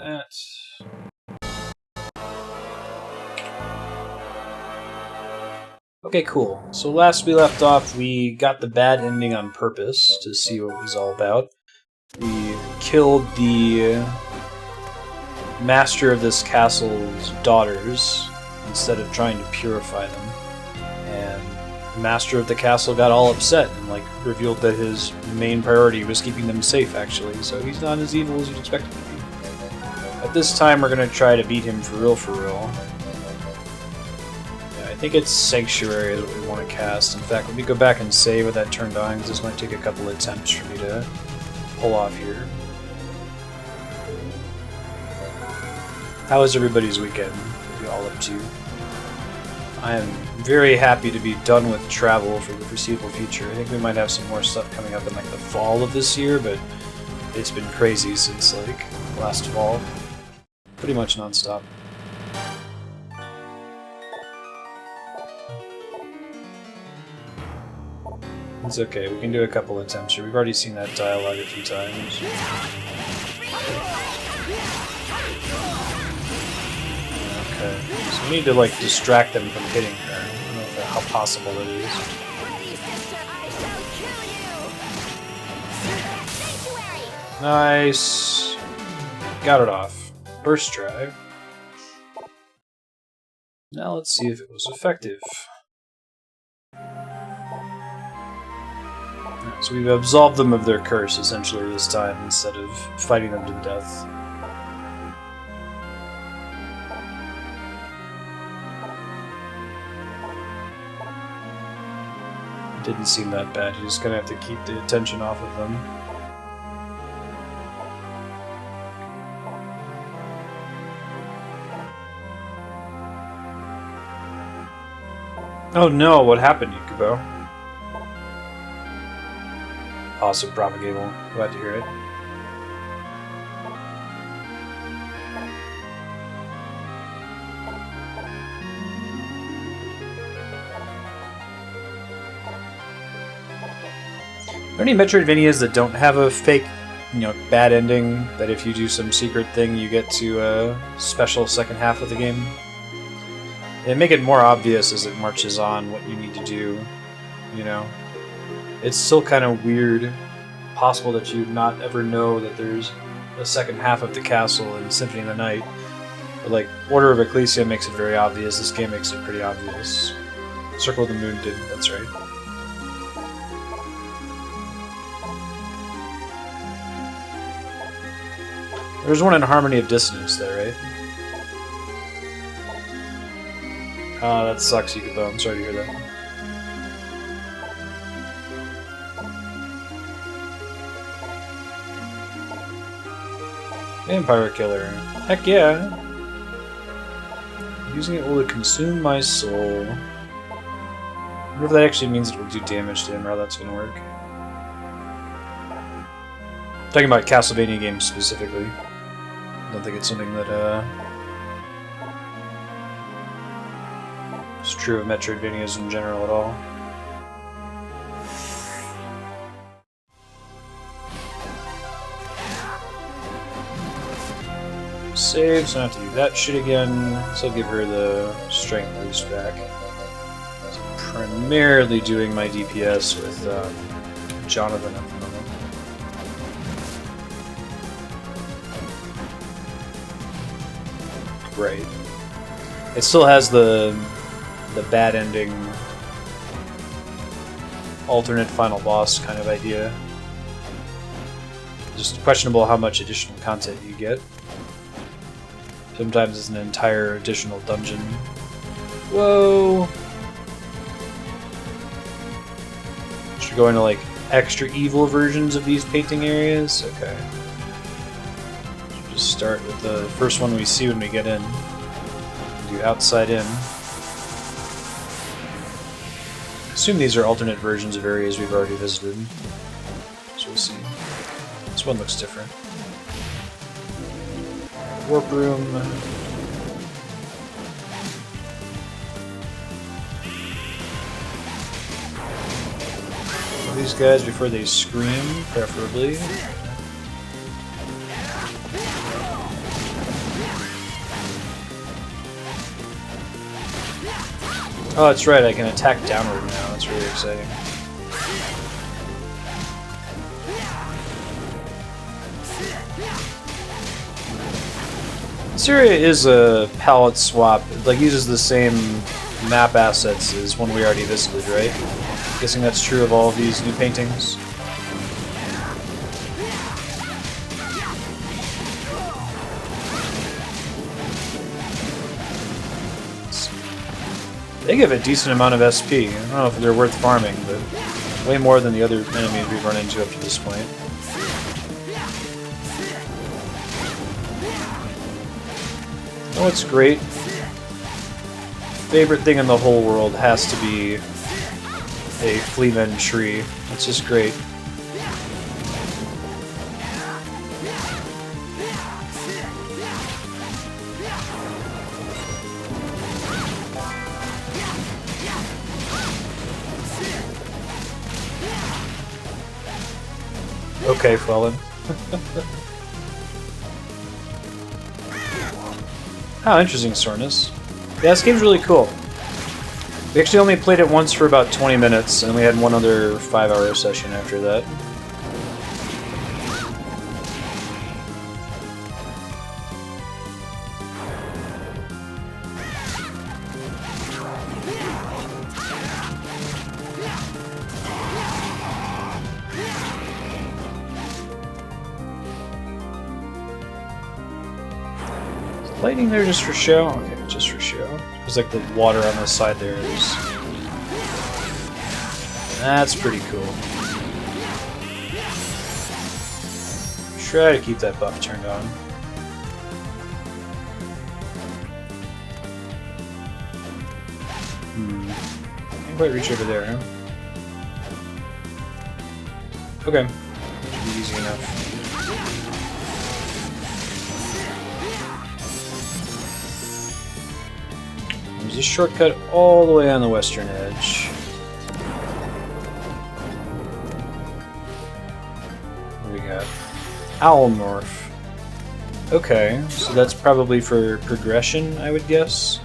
that. Okay, cool. So last we left off, we got the bad ending on purpose to see what it was all about. We killed the master of this castle's daughters instead of trying to purify them. And the master of the castle got all upset and revealed that his main priority was keeping them safe, actually. So he's not as evil as you'd expect him to be. At this time, we're going to try to beat him for real. Yeah, I think it's Sanctuary that we want to cast. In fact, let me go back and save with that turned on, because this might take a couple attempts for me to pull off here. How was everybody's weekend? What are you all up to? I am very happy to be done with travel for the foreseeable future. I think we might have some more stuff coming up in the fall of this year, but it's been crazy since last fall. Pretty much non-stop. It's okay, we can do a couple attempts here. We've already seen that dialogue a few times. Okay, so we need to distract them from hitting her. I don't know how possible that is. Nice. Got it off. Burst drive. Now let's see if it was effective. So we've absolved them of their curse, essentially, this time, instead of fighting them to death. It didn't seem that bad. You just kind of have to keep the attention off of them. Oh no, what happened, Yukubo? Awesome, propagable. Glad to hear it. Are there any Metroidvanias that don't have a fake, bad ending, that if you do some secret thing you get to a special second half of the game? They make it more obvious as it marches on what you need to do, It's still kind of weird, possible that you not ever know that there's a second half of the castle in Symphony of the Night. But Order of Ecclesia makes it very obvious, this game makes it pretty obvious. Circle of the Moon didn't, that's right. There's one in Harmony of Dissonance there, right? Oh, that sucks, Yukubo. I'm sorry to hear that. Vampire Killer. Heck yeah! Using it will consume my soul. I wonder if that actually means it will do damage to him, or how that's gonna work. I'm talking about Castlevania games specifically. I don't think it's something that, it's true of Metroidvanias in general at all. Save, so I don't have to do that shit again. So I'll give her the strength boost back. So I'm primarily doing my DPS with Jonathan at the moment. Great. It still has the bad ending, alternate final boss kind of idea. Just questionable how much additional content you get. Sometimes it's an entire additional dungeon. Whoa! Should go into extra evil versions of these painting areas? Okay. Should just start with the first one we see when we get in. Do outside in. I assume these are alternate versions of areas we've already visited. So we'll see. This one looks different. Warp room. These guys before they scream, preferably. Oh, that's right, I can attack downward now. That's really exciting. This area is a palette swap. It like uses the same map assets as one we already visited, right? I'm guessing that's true of all of these new paintings. They give a decent amount of SP. I don't know if they're worth farming, but way more than the other enemies we've run into up to this point. Oh, what's great? Favorite thing in the whole world has to be a Fleamen tree. It's just great. Okay, Fallen. Oh, interesting, Sornus. Yeah, this game's really cool. We actually only played it once for about 20 minutes, and we had one other 5-hour session after that. Lightning there just for show? Okay, just for show. Because like the water on the side there is... That's pretty cool. Try to keep that buff turned on. Can't quite reach over there, huh? Okay. Should be easy enough. There's a shortcut all the way on the western edge. What do we got? Owl Morph. Okay, so that's probably for progression, I would guess.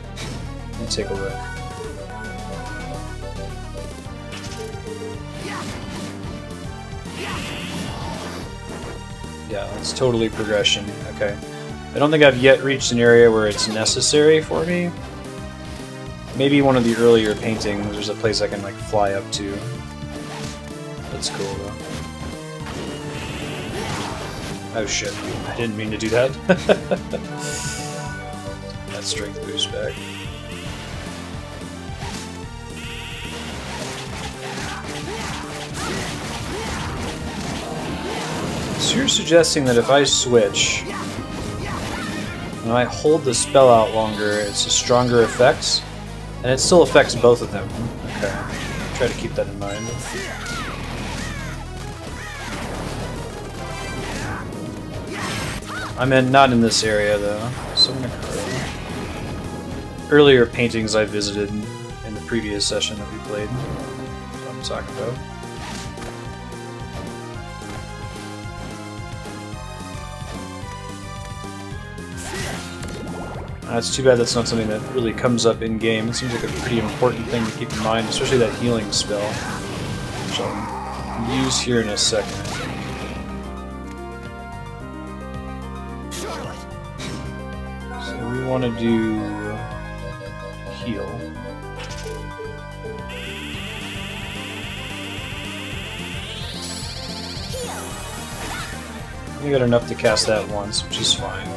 Let me take a look. Yeah, that's totally progression. Okay. I don't think I've yet reached an area where it's necessary for me. Maybe one of the earlier paintings, there's a place I can like fly up to. That's cool though. Oh shit, I didn't mean to do that. That strength boost back. So you're suggesting that if I switch, and I hold the spell out longer, it's a stronger effect? And it still affects both of them. Okay. Try to keep that in mind. I'm not in this area though. So I'm gonna earlier paintings I visited in the previous session that we played. That's what I'm talking about. It's too bad that's not something that really comes up in-game. It seems like a pretty important thing to keep in mind, especially that healing spell, which I'll use here in a second, I think. So we want to do heal. We got enough to cast that once, which is fine.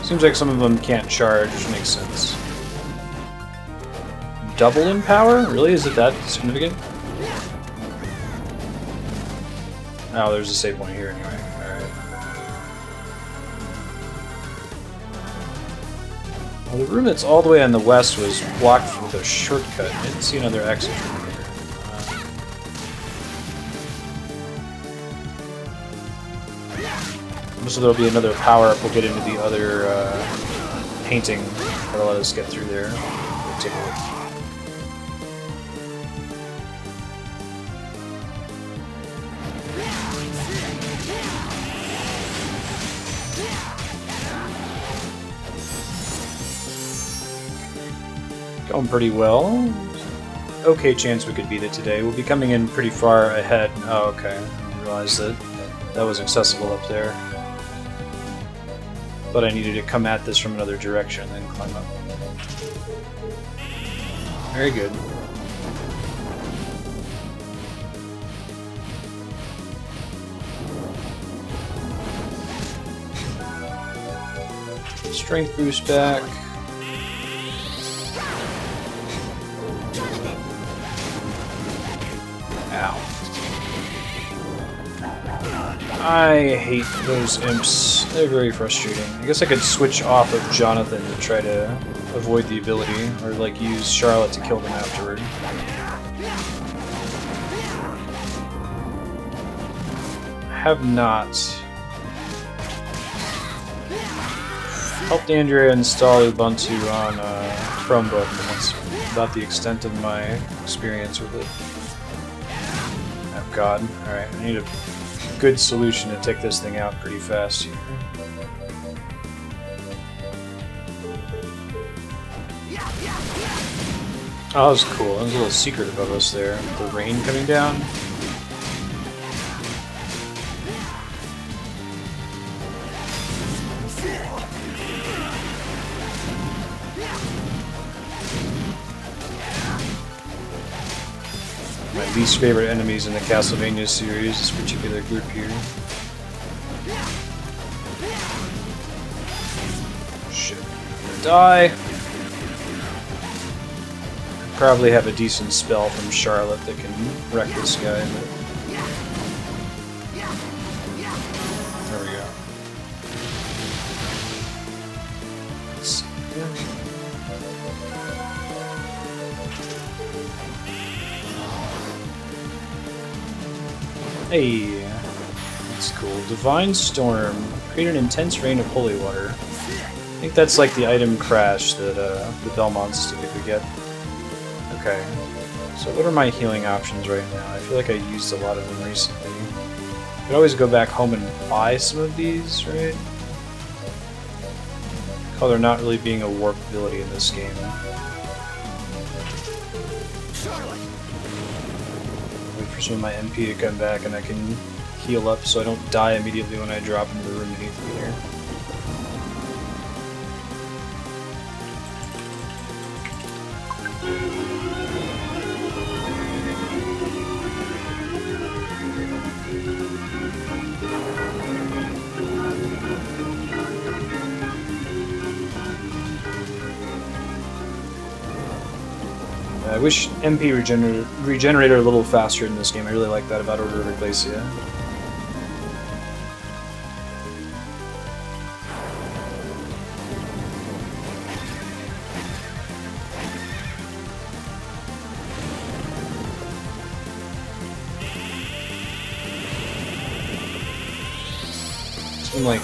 Seems like some of them can't charge, which makes sense. Double in power? Really? Is it that significant? Oh, there's a save point here anyway. Alright. Well, the room that's all the way on the west was blocked with a shortcut. I didn't see another exit from here. So there'll be another power-up we'll get into the other painting that'll let us get through there. We'll take a look. Going pretty well. Okay chance we could beat it today. We'll be coming in pretty far ahead. Oh, okay. I didn't realize that that was accessible up there. But I needed to come at this from another direction and then climb up. Very good. Strength boost back. Ow. I hate those imps. They're very frustrating. I guess I could switch off of Jonathan to try to avoid the ability, or like use Charlotte to kill them afterward. I have not helped Andrea install Ubuntu on Chromebook, and that's about the extent of my experience with it. Oh god. Alright, I need a good solution to take this thing out pretty fast here. Oh, that was cool. That was a little secret above us there. The rain coming down. My least favorite enemies in the Castlevania series, this particular group here. Shit. Die! Probably have a decent spell from Charlotte that can wreck this guy, but... There we go. Let's see here. Hey, that's cool. Divine Storm. Create an intense rain of holy water. I think that's like the item crash that the Belmonts typically get. Okay. So what are my healing options right now? I feel like I used a lot of them recently. I could always go back home and buy some of these, right? I call there not really being a warp ability in this game. Some of my MP to come back and I can heal up so I don't die immediately when I drop into the room beneath me here. I wish MP regenerated a little faster in this game. I really like that about Order of Ecclesia. So I'm like,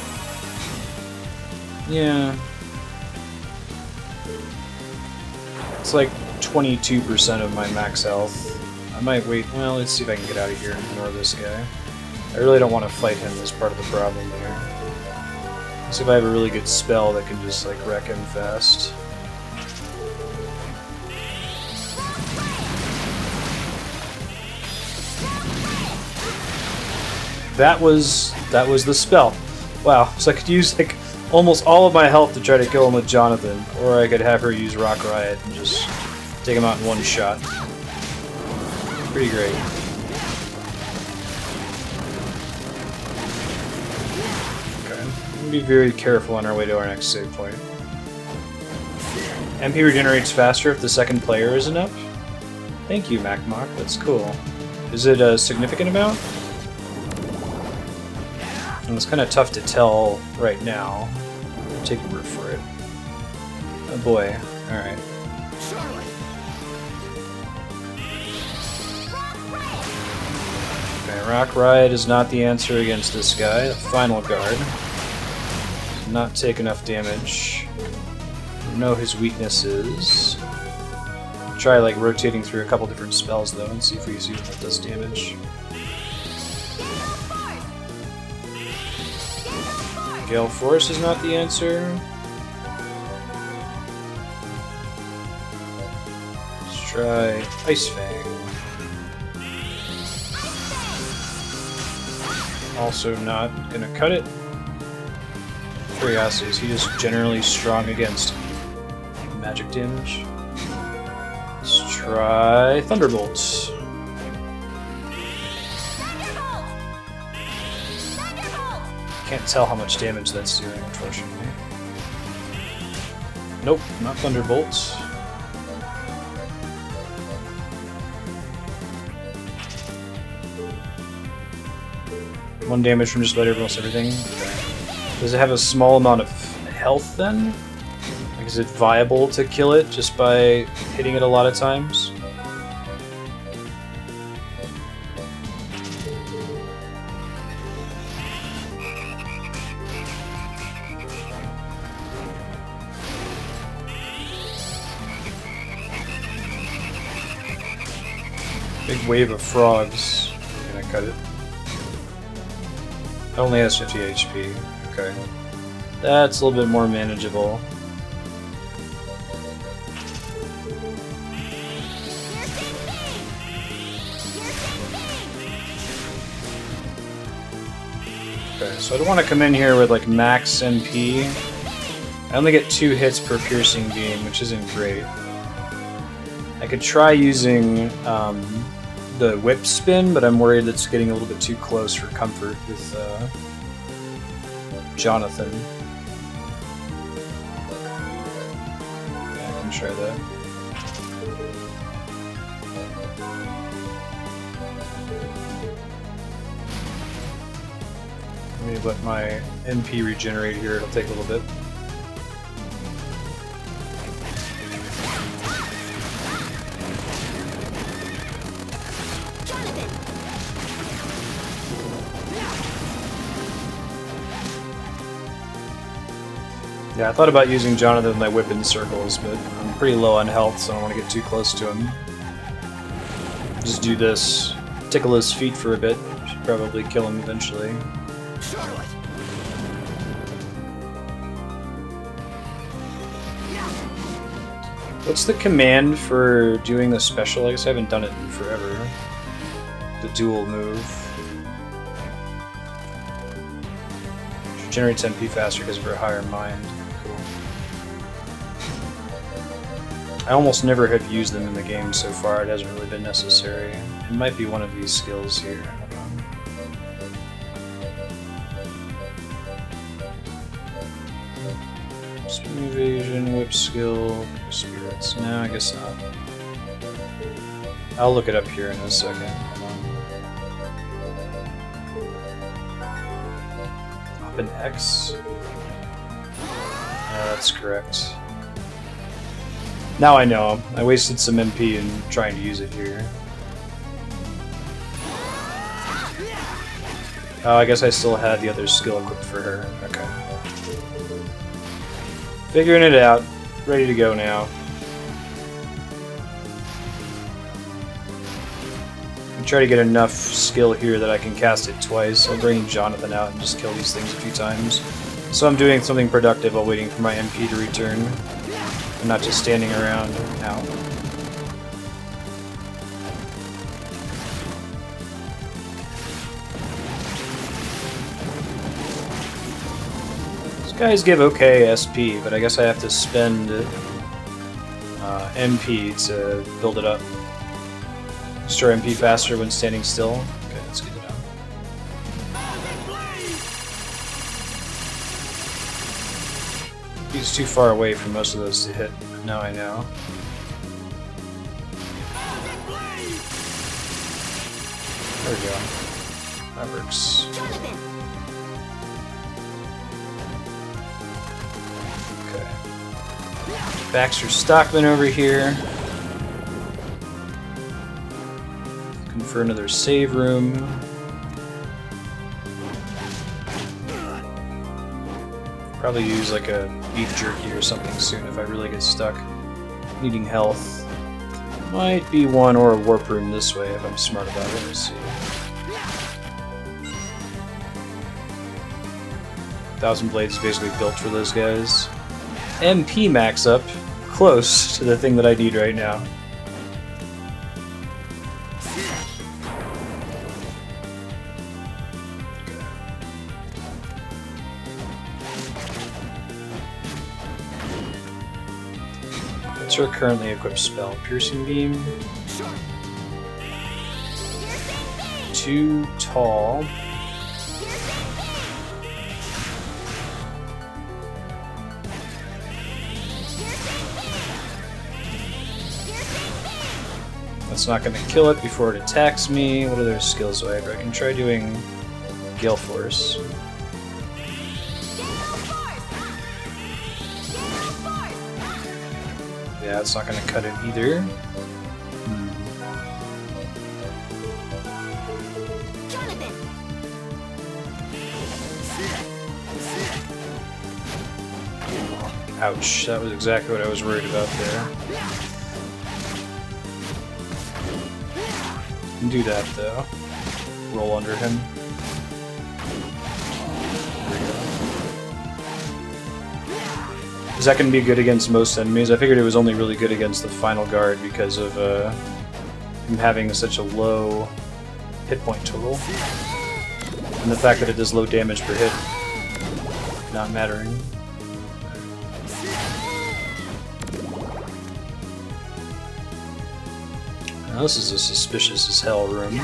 yeah, it's like 22% of my max health. I might wait. Well, let's see if I can get out of here and ignore this guy. I really don't want to fight him as part of the problem here. Let's see if I have a really good spell that can just like wreck him fast. That was the spell. Wow, so I could use like almost all of my health to try to kill him with Jonathan, or I could have her use Rock Riot and just take him out in one shot. Pretty great. Okay, we'll be very careful on our way to our next save point. MP regenerates faster if the second player isn't up. Thank you, MacMock. That's cool. Is it a significant amount? And it's kind of tough to tell right now. Take a word for it. Oh boy. Alright. Okay, Rock Riot is not the answer against this guy. The final guard. Not take enough damage. Know his weaknesses. Try like rotating through a couple different spells though and see if we see what that does damage. Gale Force is not the answer. Let's try Ice Fang. Also not gonna cut it. Curiosity, is he just generally strong against magic damage? Let's try Thunderbolts. Can't tell how much damage that's doing, unfortunately. Nope, not Thunderbolts. One damage from just about almost everything. Okay. Does it have a small amount of health then? Like, is it viable to kill it just by hitting it a lot of times? Big wave of frogs. Can I cut it? It only has 50 HP. Okay. That's a little bit more manageable. Okay, so I don't want to come in here with like max MP. I only get 2 hits per piercing beam, which isn't great. I could try using the whip spin, but I'm worried it's getting a little bit too close for comfort with Jonathan. Yeah, I can try that. Let me let my MP regenerate here, it'll take a little bit. Yeah, I thought about using Jonathan with my whip in circles, but I'm pretty low on health, so I don't want to get too close to him. Just do this, tickle his feet for a bit, should probably kill him eventually. What's the command for doing the special? I guess I haven't done it in forever. The dual move. She generates MP faster because of her higher mind. I almost never have used them in the game so far, it hasn't really been necessary. It might be one of these skills here. Spin evasion, whip skill, spirits. No, I guess not. I'll look it up here in a second. Up an X? Yeah, that's correct. Now I know. I wasted some MP in trying to use it here. Oh, I guess I still had the other skill equipped for her. Okay. Figuring it out. Ready to go now. I'm trying to get enough skill here that I can cast it twice. I'll bring Jonathan out and just kill these things a few times. So I'm doing something productive while waiting for my MP to return. I'm not just standing around now. These guys give okay SP, but I guess I have to spend MP to build it up. Store MP faster when standing still. Okay, let's get it done. He's too far away for most of those to hit. Now I know. There we go. That works. Okay. Baxter Stockman over here. Looking for another save room. Probably use like a beef jerky or something soon if I really get stuck. Needing health. Might be one or a warp room this way if I'm smart about it. Let's see. 1000 Blades is basically built for those guys. MP max up. Close to the thing that I need right now. What's her currently equipped spell? Piercing Beam. Too tall. That's not going to kill it before it attacks me. What other skills do I have? I can try doing Gale Force. Yeah, it's not going to cut it either. Ouch, that was exactly what I was worried about there. Can do that though. Roll under him. Is that going to be good against most enemies? I figured it was only really good against the final guard because of him having such a low hit point total. And the fact that it does low damage per hit not mattering. Now this is a suspicious as hell room.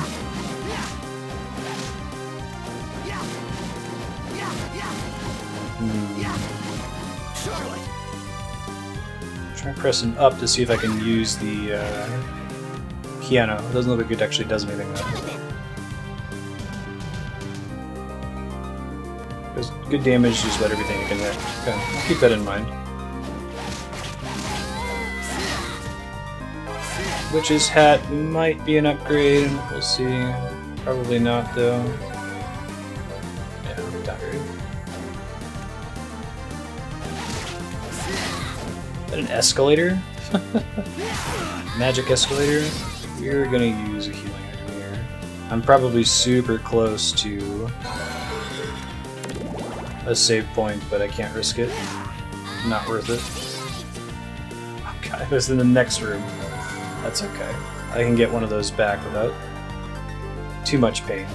Try pressing up to see if I can use the piano. It doesn't look like it actually does anything though. Does good damage, just about everything you can hit. Okay, I'll keep that in mind. Witch's Hat might be an upgrade, we'll see. Probably not though. Yeah, I'm tired. Is that an escalator? Magic escalator? We're gonna use a healing item here. I'm probably super close to a save point, but I can't risk it. Not worth it. Oh god, it was in the next room. That's okay. I can get one of those back without too much pain.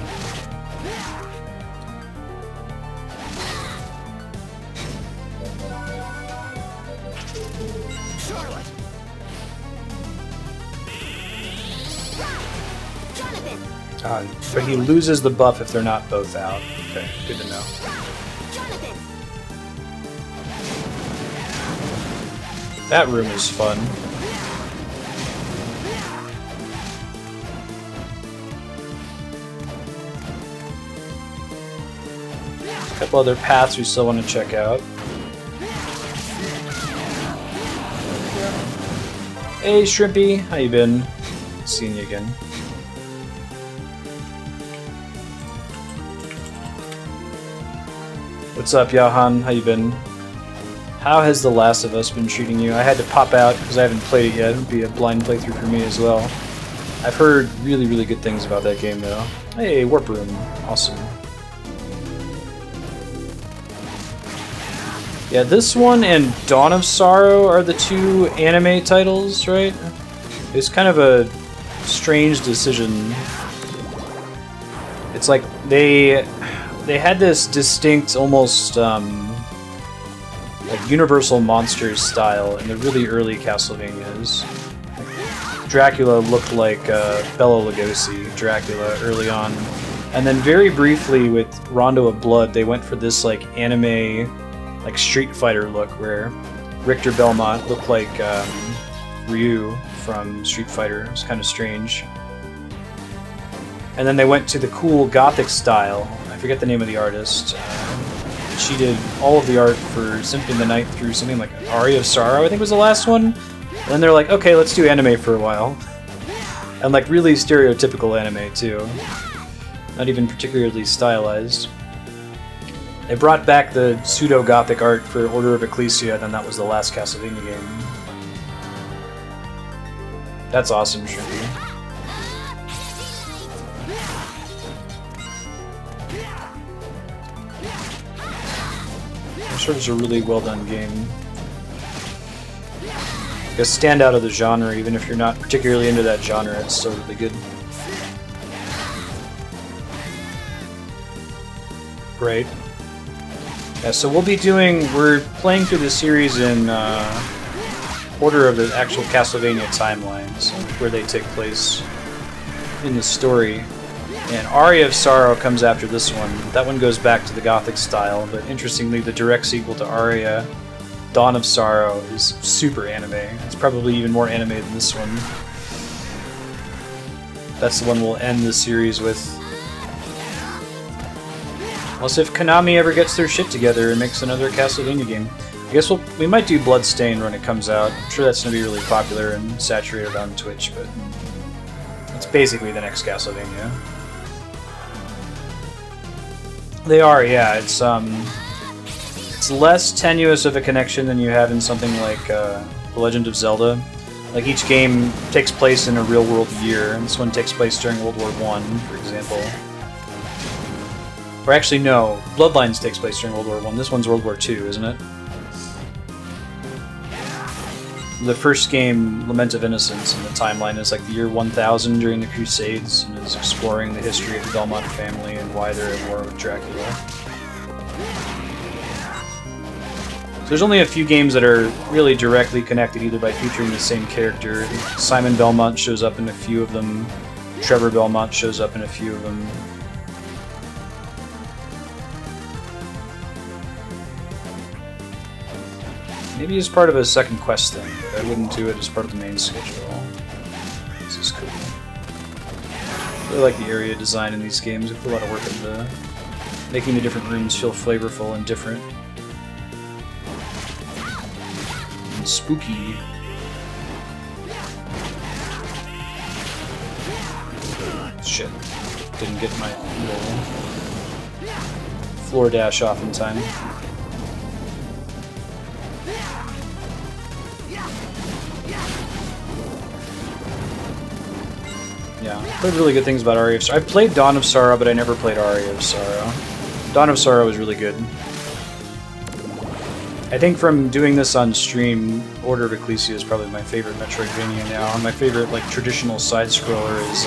But he loses the buff if they're not both out. Okay, good to know. That room is fun. A couple other paths we still want to check out. Hey Shrimpy, how you been? Seeing you again. What's up, Yahan? How you been? How has The Last of Us been treating you? I had to pop out because I haven't played it yet. It would be a blind playthrough for me as well. I've heard really, really good things about that game, though. Hey, Warp Room. Awesome. Yeah, this one and Dawn of Sorrow are the two anime titles, right? It's kind of a strange decision. It's like they had this distinct, almost like Universal Monsters style in the really early Castlevanias. Dracula looked like Bela Lugosi Dracula early on, and then very briefly with Rondo of Blood, they went for this like anime, like Street Fighter look, where Richter Belmont looked like Ryu from Street Fighter. It was kind of strange. And then they went to the cool Gothic style. I forget the name of the artist. She did all of the art for Symphony of the Night through something like Aria of Sorrow, I think was the last one. And then they're like, okay, let's do anime for a while. And like really stereotypical anime too. Not even particularly stylized. They brought back the pseudo-gothic art for Order of Ecclesia, and then that was the last Castlevania game. That's awesome, Shrinky. I'm sure it's a really well-done game. A standout of the genre, even if you're not particularly into that genre, it's still really good. Great. Yeah, so we're playing through the series in order of the actual Castlevania timelines, where they take place in the story. And Aria of Sorrow comes after this one. That one goes back to the Gothic style, but interestingly, the direct sequel to Aria, Dawn of Sorrow, is super anime. It's probably even more anime than this one. That's the one we'll end the series with. Unless if Konami ever gets their shit together and makes another Castlevania game. I guess we might do Bloodstained when it comes out. I'm sure that's going to be really popular and saturated on Twitch, but it's basically the next Castlevania. They are, yeah. It's less tenuous of a connection than you have in something like The Legend of Zelda. Like, each game takes place in a real-world year, and this one takes place during World War I, for example. Or actually, no. Bloodlines takes place during World War I. This one's World War II, isn't it? The first game, Lament of Innocence, in the timeline is like the year 1000 during the Crusades, and is exploring the history of the Belmont family and why they're at war with Dracula. So there's only a few games that are really directly connected, either by featuring the same character. Simon Belmont shows up in a few of them. Trevor Belmont shows up in a few of them. Maybe as part of a second quest thing, but I wouldn't do it as part of the main schedule. This is cool. I really like the area design in these games. I put a lot of work into making the different rooms feel flavorful and different. And spooky. Shit. Didn't get my little floor dash off in time. Yeah, I've heard really good things about Aria of Sorrow. I've played Dawn of Sorrow, but I never played Aria of Sorrow. Dawn of Sorrow was really good. I think from doing this on stream, Order of Ecclesia is probably my favorite Metroidvania now. And my favorite, like, traditional side-scroller is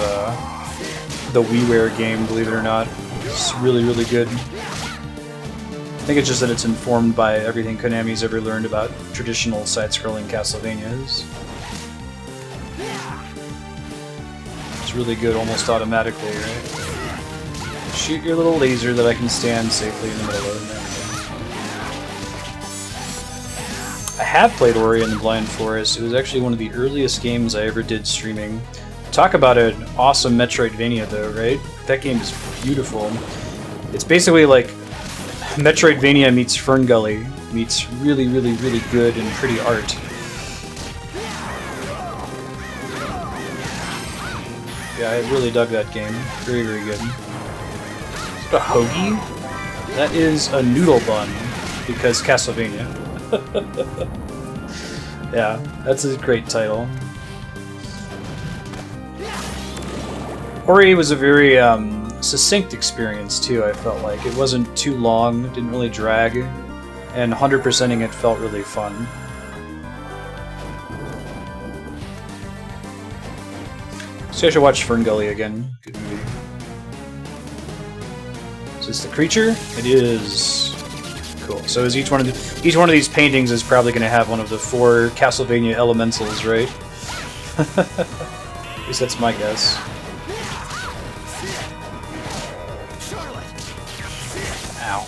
the WiiWare game, believe it or not. It's really, really good. I think it's just that it's informed by everything Konami's ever learned about traditional side-scrolling Castlevanias. It's really good almost automatically, right? Shoot your little laser that I can stand safely in the middle of. I have played Ori and the Blind Forest. It was actually one of the earliest games I ever did streaming. Talk about an awesome Metroidvania though, right? That game is beautiful. It's basically like Metroidvania meets Ferngully, meets really, really, really good and pretty art. Yeah, I really dug that game. Very, very good. Is it a hoagie? That is a noodle bun, because Castlevania. Yeah, that's a great title. Ori was a very succinct experience too, I felt like. It wasn't too long, it didn't really drag, and 100%ing it felt really fun. So I should watch Ferngully again. Good movie. Is this the creature? It is. Cool. So is each one of these paintings is probably going to have one of the 4 Castlevania elementals, right? At least that's my guess. Ow.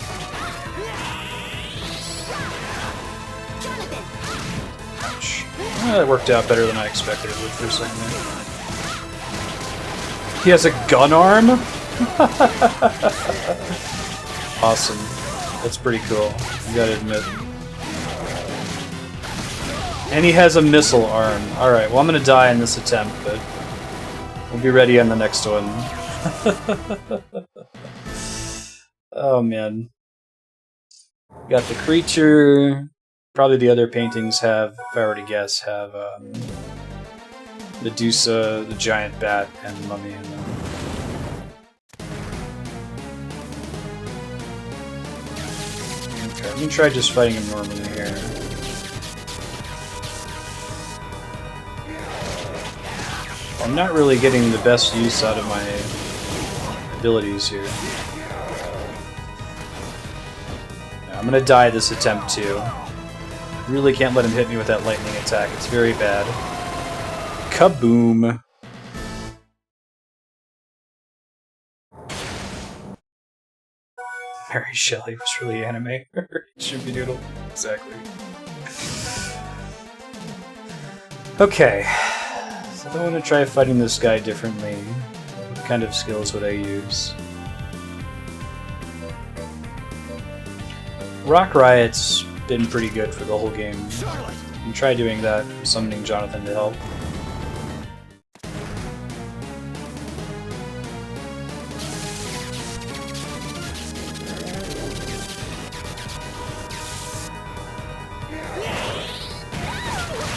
Ouch. Well, that worked out better than I expected it would for a second. He has a gun arm? Awesome. That's pretty cool, you gotta admit. And he has a missile arm. Alright, well I'm gonna die in this attempt, but we'll be ready on the next one. Oh man. Got the creature. Probably the other paintings have, if I were to guess, have Medusa, the giant bat, and mummy in them. Okay, I'm gonna try just fighting him normally here. I'm not really getting the best use out of my abilities here. I'm gonna die this attempt too. Really can't let him hit me with that lightning attack, it's very bad. Kaboom! Mary Shelley was really anime. Chimpy Doodle. Exactly. Okay. So I want to try fighting this guy differently. What kind of skills would I use? Rock Riot's been pretty good for the whole game. And try doing that, summoning Jonathan to help.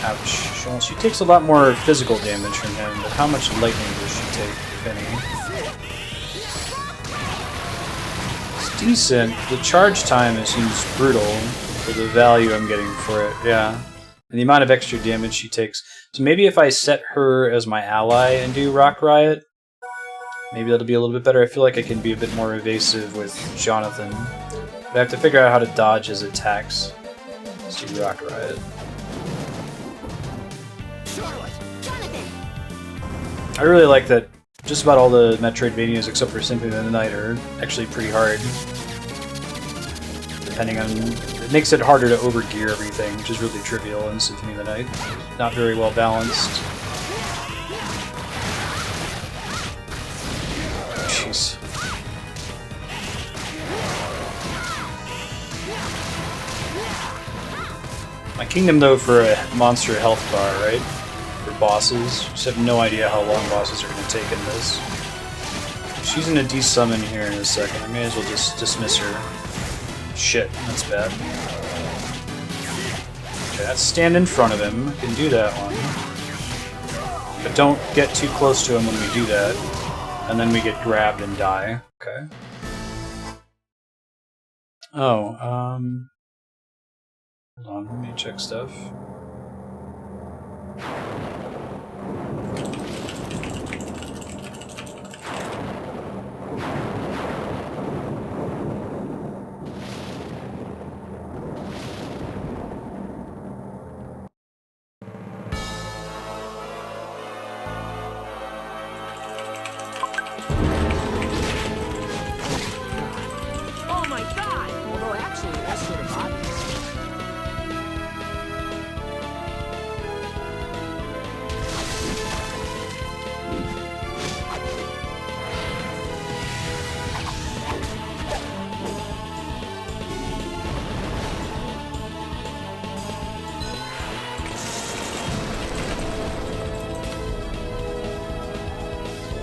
Ouch. Well, she takes a lot more physical damage from him, but how much lightning does she take, if any? It's decent. The charge time seems brutal for the value I'm getting for it, yeah. And the amount of extra damage she takes. So maybe if I set her as my ally and do Rock Riot, maybe that'll be a little bit better. I feel like I can be a bit more evasive with Jonathan. But I have to figure out how to dodge his attacks. Let's do Rock Riot. I really like that just about all the Metroidvanias except for Symphony of the Night are actually pretty hard. Depending on... It makes it harder to overgear everything, which is really trivial in Symphony of the Night. Not very well balanced. Jeez. My kingdom, though, for a monster health bar, right? For bosses. Just have no idea how long bosses are going to take in this. She's going to de-summon here in a second. I may as well just dismiss her. Shit, that's bad. Okay, let's stand in front of him. I can do that one. But don't get too close to him when we do that. And then we get grabbed and die. Okay. Oh, hold on, let me check stuff.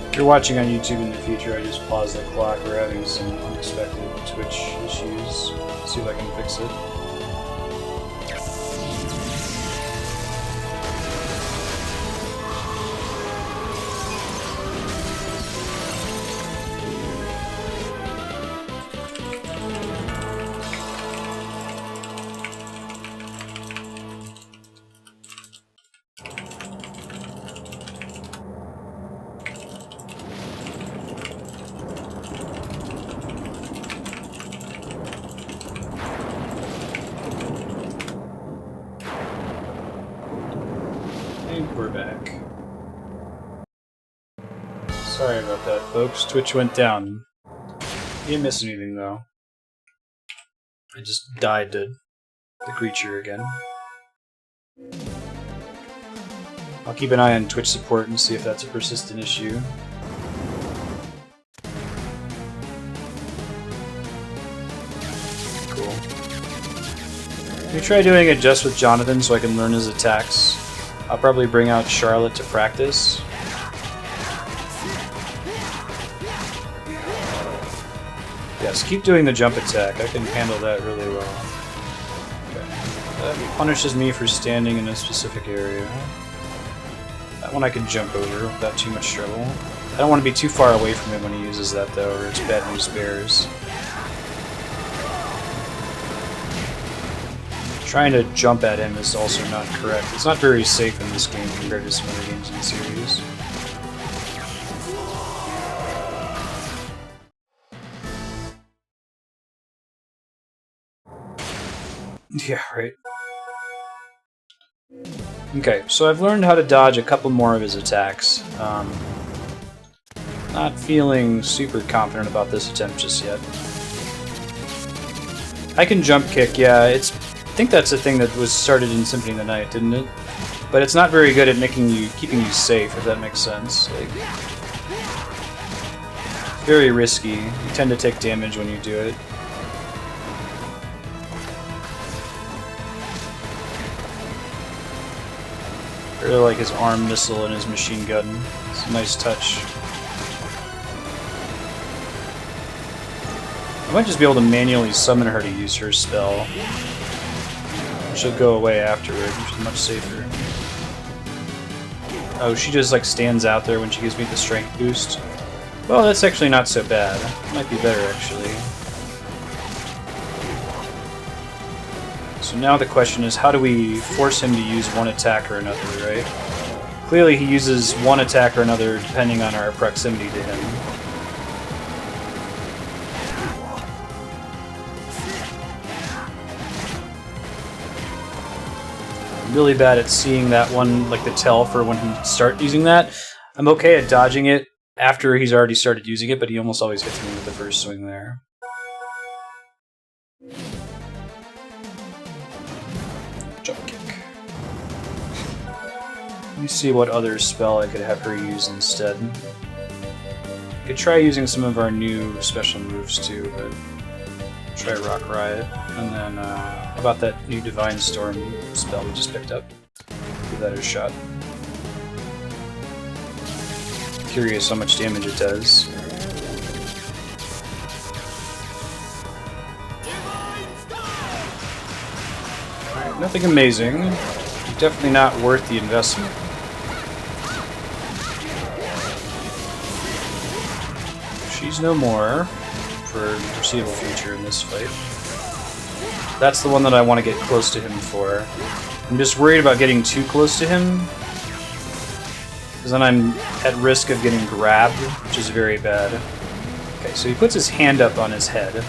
If you're watching on YouTube in the future, I just paused the clock. We're having some unexpected Twitch issues. See if I can fix it. We're back. Sorry about that, folks. Twitch went down. You didn't miss anything, though. I just died to the creature again. I'll keep an eye on Twitch support and see if that's a persistent issue. Cool. Let me try doing it just with Jonathan so I can learn his attacks. I'll probably bring out Charlotte to practice. Yeah, Yes, keep doing the jump attack. I can handle that really well. Okay. That punishes me for standing in a specific area. That one I can jump over without too much trouble. I don't want to be too far away from him when he uses that, though, or it's bad news bears. Trying to jump at him is also not correct. It's not very safe in this game compared to some other games in the series. Yeah, right. Okay, so I've learned how to dodge a couple more of his attacks. Not feeling super confident about this attempt just yet. I can jump kick, yeah, I think that's a thing that was started in Symphony of the Night, didn't it? But it's not very good at keeping you safe, if that makes sense. Like, very risky. You tend to take damage when you do it. I really like his arm missile and his machine gun. It's a nice touch. I might just be able to manually summon her to use her spell. She'll go away afterward, which is much safer. Oh, she just like stands out there when she gives me the strength boost. Well, that's actually not so bad. It might be better, actually. So now the question is, how do we force him to use one attack or another, right? Clearly he uses one attack or another depending on our proximity to him. I'm really bad at seeing that one, like the tell for when he starts using that. I'm okay at dodging it after he's already started using it, but he almost always hits me with the first swing there. Jump kick. Let me see what other spell I could have her use instead. I could try using some of our new special moves too, but try Rock Riot. And then, how about that new Divine Storm spell we just picked up? Give that a shot. Curious how much damage it does. Alright, nothing amazing. Definitely not worth the investment. She's no more for the foreseeable future in this fight. That's the one that I want to get close to him for. I'm just worried about getting too close to him, because then I'm at risk of getting grabbed, which is very bad. Okay, so he puts his hand up on his head.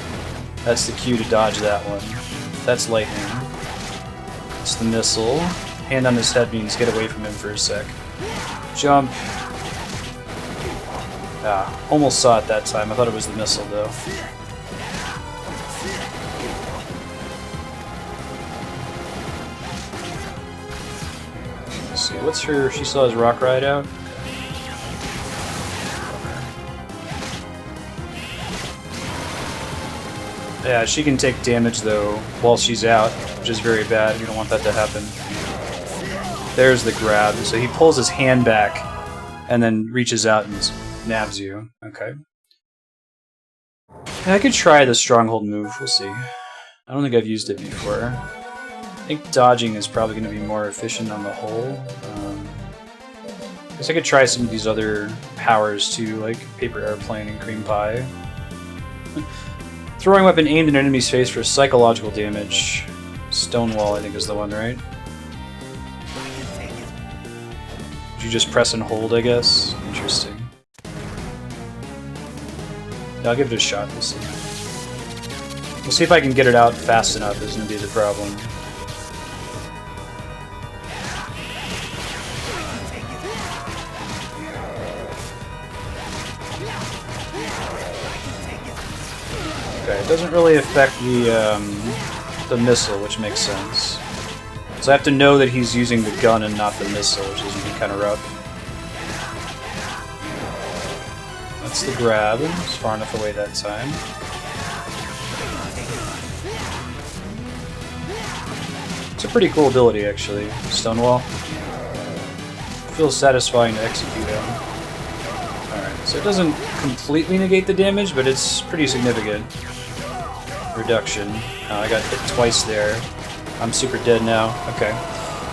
That's the cue to dodge that one. That's lightning. It's the missile. Hand on his head means get away from him for a sec. Jump. Ah, almost saw it that time. I thought it was the missile, though. Let's see, what's her... She still has Rock Ride out? Yeah, she can take damage, though, while she's out, which is very bad. You don't want that to happen. There's the grab. So he pulls his hand back, and then reaches out and nabs you. Okay. Yeah, I could try the Stronghold move. We'll see. I don't think I've used it before. I think dodging is probably going to be more efficient on the whole. I guess I could try some of these other powers too, like Paper Airplane and Cream Pie. Throwing weapon aimed at an enemy's face for psychological damage. Stonewall, I think, is the one, right? Did you just press and hold, I guess? Interesting. Yeah, I'll give it a shot, we'll see. We'll see if I can get it out fast enough, is going to be the problem. Okay, it doesn't really affect the missile, which makes sense. So I have to know that he's using the gun and not the missile, which is kind of rough. That's the grab. It's far enough away that time. It's a pretty cool ability, actually. Stonewall. Feels satisfying to execute on. Alright, so it doesn't completely negate the damage, but it's pretty significant. reduction. Oh, I got hit twice there. I'm super dead now. Okay.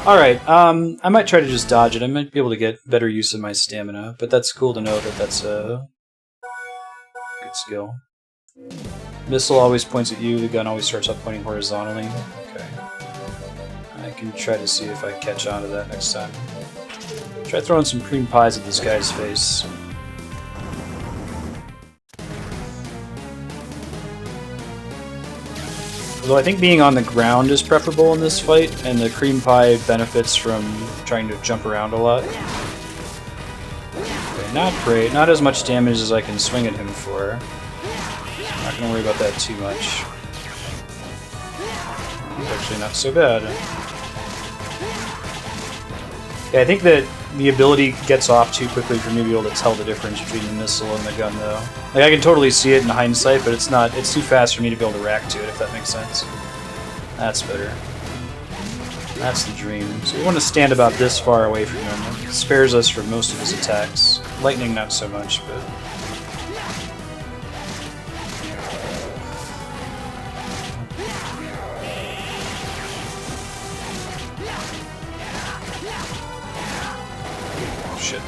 Alright, I might try to just dodge it. I might be able to get better use of my stamina, but that's cool to know that that's a good skill. Missile always points at you, the gun always starts off pointing horizontally. Okay. I can try to see if I catch on to that next time. Try throwing some cream pies at this guy's face. Although I think being on the ground is preferable in this fight, and the cream pie benefits from trying to jump around a lot. Okay, not great. Not as much damage as I can swing at him for. Not gonna worry about that too much. It's actually not so bad. Yeah, I think that the ability gets off too quickly for me to be able to tell the difference between the missile and the gun, though. Like, I can totally see it in hindsight, but it's too fast for me to be able to react to it, if that makes sense. That's better. That's the dream. So we want to stand about this far away from him. It spares us from most of his attacks. Lightning not so much, but... shit.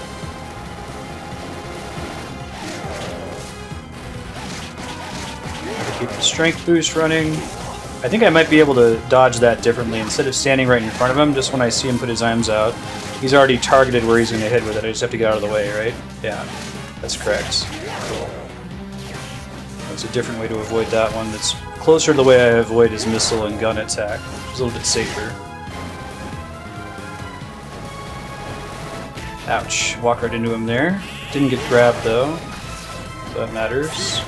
Keep the strength boost running. I think I might be able to dodge that differently. Instead of standing right in front of him, just when I see him put his arms out, he's already targeted where he's going to hit with it. I just have to get out of the way, right? Yeah, that's correct. Cool. That's a different way to avoid that one. That's closer to the way I avoid his missile and gun attack. It's a little bit safer. Ouch. Walk right into him there. Didn't get grabbed, though. So that matters.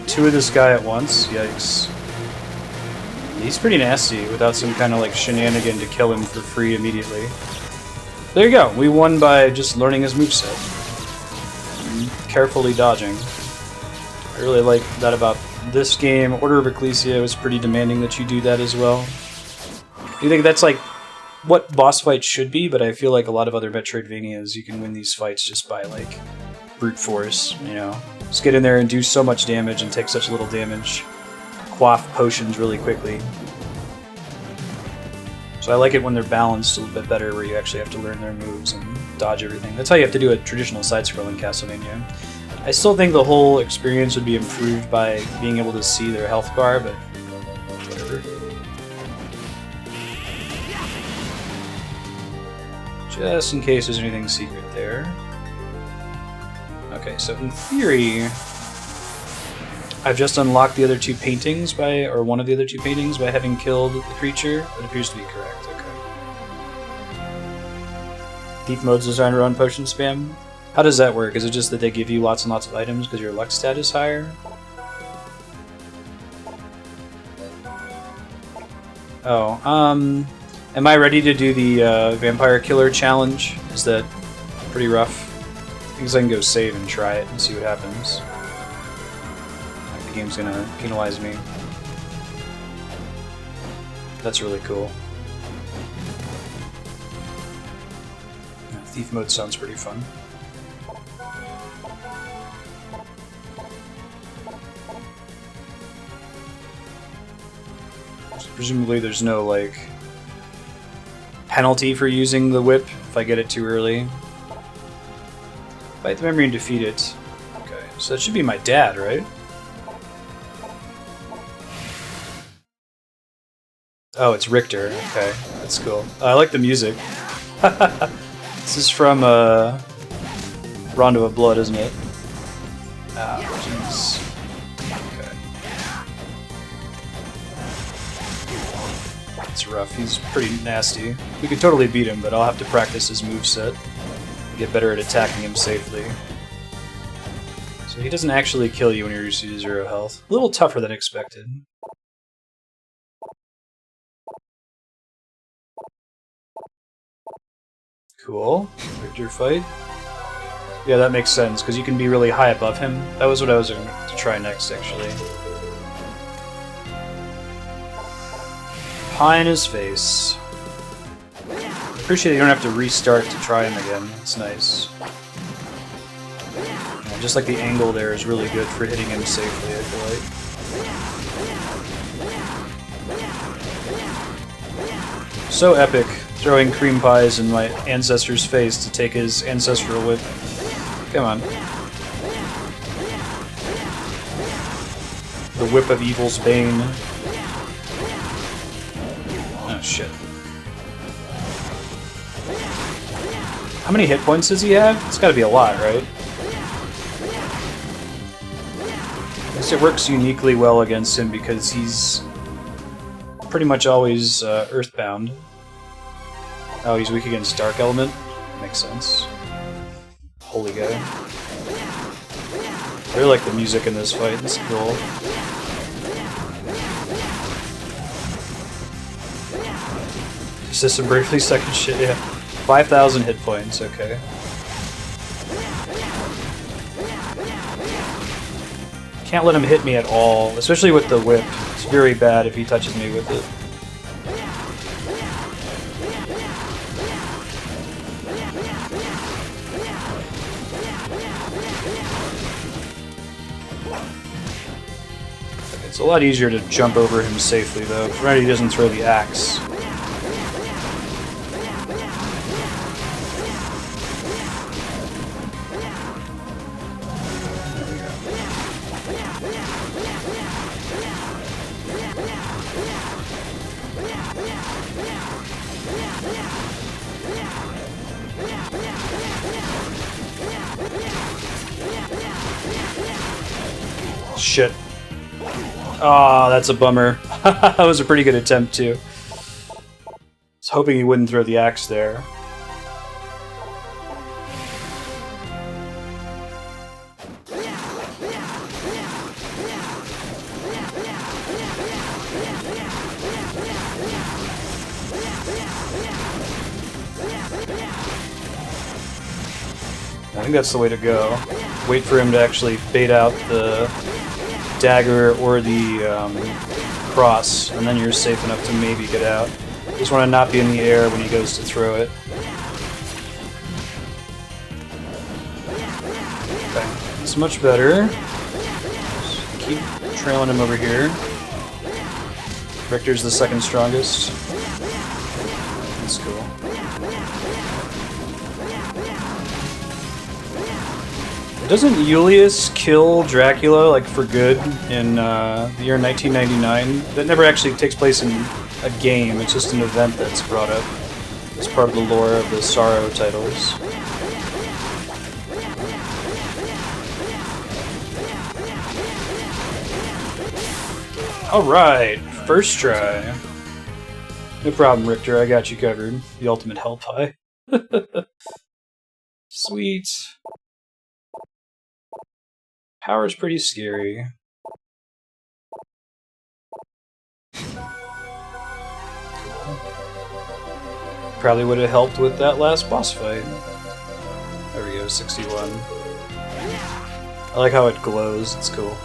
Two of this guy at once. Yikes. He's pretty nasty without some kind of like shenanigan to kill him for free immediately. There you go. We won by just learning his moveset. And carefully dodging. I really like that about this game. Order of Ecclesia was pretty demanding that you do that as well. You think that's like what boss fights should be, but I feel like a lot of other Metroidvanias you can win these fights just by like brute force, you know. Just get in there and do so much damage and take such little damage. Quaff potions really quickly. So I like it when they're balanced a little bit better, where you actually have to learn their moves and dodge everything. That's how you have to do a traditional side-scrolling Castlevania. I still think the whole experience would be improved by being able to see their health bar, but whatever. Just in case there's anything secret there. Okay, so in theory, I've just unlocked the other two paintings or one of the other two paintings by having killed the creature. That appears to be correct, okay. Thief mode's designed to run potion spam. How does that work? Is it just that they give you lots and lots of items because your luck stat is higher? Oh, am I ready to do the Vampire Killer challenge? Is that pretty rough? I think I can go save and try it and see what happens. Like the game's gonna penalize me. That's really cool. Yeah, Thief mode sounds pretty fun. So presumably there's no, like, penalty for using the whip if I get it too early. Fight the memory and defeat it. Okay, so that should be my dad, right? Oh, it's Richter. Okay, that's cool. I like the music. This is from Rondo of Blood, isn't it? Ah, jeez. Okay. It's rough. He's pretty nasty. We could totally beat him, but I'll have to practice his moveset. Get better at attacking him safely. So he doesn't actually kill you when you're reduced to 0 health. A little tougher than expected. Cool. Victor fight. Yeah, that makes sense, because you can be really high above him. That was what I was going to try next, actually. Pie in his face. Appreciate you don't have to restart to try him again. It's nice. Yeah, just like the angle there is really good for hitting him safely, I feel like. So epic, throwing cream pies in my ancestor's face to take his ancestral whip. Come on. The whip of evil's bane. Oh shit. How many hit points does he have? It's gotta be a lot, right? I guess it works uniquely well against him because he's pretty much always earthbound. Oh, he's weak against Dark Element? Makes sense. Holy guy. I really like the music in this fight, it's cool. System briefly second shit, yeah. 5,000 hit points, okay. Can't let him hit me at all, especially with the whip. It's very bad if he touches me with it. It's a lot easier to jump over him safely, though, provided he doesn't throw the axe. Shit. Oh, that's a bummer. That was a pretty good attempt, too. I was hoping he wouldn't throw the axe there. I think that's the way to go. Wait for him to actually bait out the dagger or the cross, and then you're safe enough to maybe get out. Just want to not be in the air when he goes to throw it. Okay, it's much better. Just keep trailing him over here. Richter's the second strongest. That's cool. Doesn't Julius kill Dracula, like, for good in the year 1999? That never actually takes place in a game, it's just an event that's brought up as part of the lore of the Sorrow titles. Alright, first try. No problem, Richter, I got you covered. The ultimate hell pie. Sweet. Power's pretty scary. Probably would have helped with that last boss fight. There we go, 61. I like how it glows, it's cool.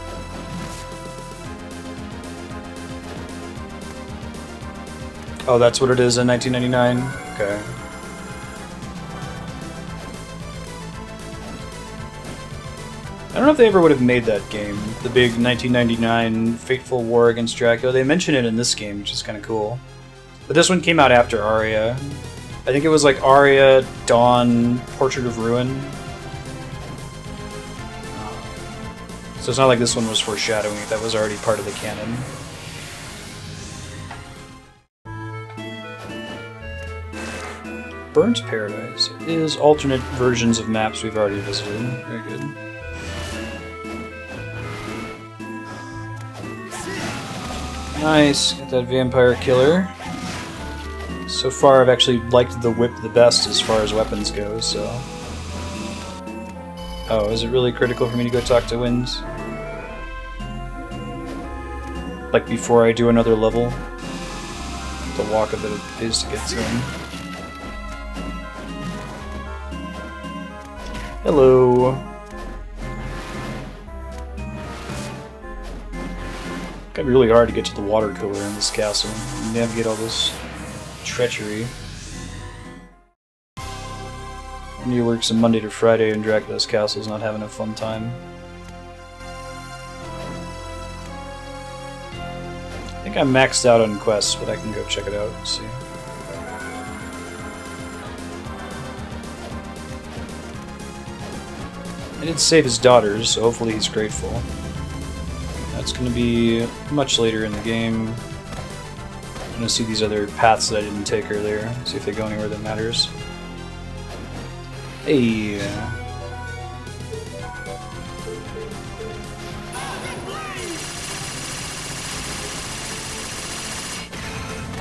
Oh, that's what it is in 1999? Okay. I don't know if they ever would have made that game, the big 1999 fateful war against Dracula. They mention it in this game, which is kind of cool. But this one came out after Aria. I think it was like Aria, Dawn, Portrait of Ruin. So it's not like this one was foreshadowing it, that was already part of the canon. Burnt Paradise is alternate versions of maps we've already visited. Very good. Nice, got that vampire killer. So far I've actually liked the whip the best as far as weapons go, so... Oh, is it really critical for me to go talk to Wind? Like before I do another level? The walk a bit it is to get to him. Hello! Gotta be really hard to get to the water cooler in this castle and navigate all this treachery. He works a Monday to Friday in Dracula's castle, is not having a fun time. I think I'm maxed out on quests, but I can go check it out and see. I did save his daughters, so hopefully he's grateful. That's going to be much later in the game. I'm going to see these other paths that I didn't take earlier, see if they go anywhere that matters. Hey!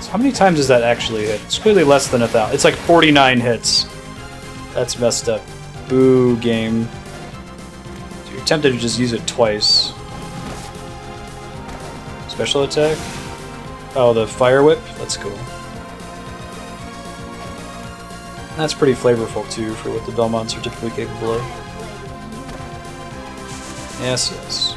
So how many times does that actually hit? It's clearly less than 1,000. It's like 49 hits. That's messed up. Boo, game. So you're tempted to just use it twice. Special attack? Oh, the fire whip? That's cool. That's pretty flavorful too for what the Belmonts are typically capable of. Yes, yes.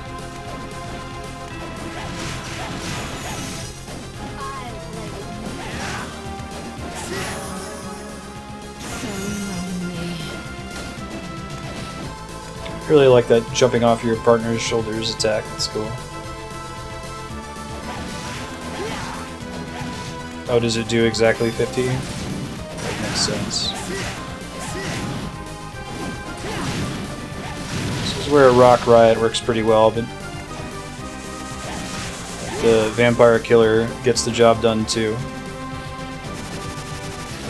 I really like that jumping off your partner's shoulders attack. That's cool. Oh, does it do exactly 50? That makes sense. This is where a rock riot works pretty well, but the vampire killer gets the job done too.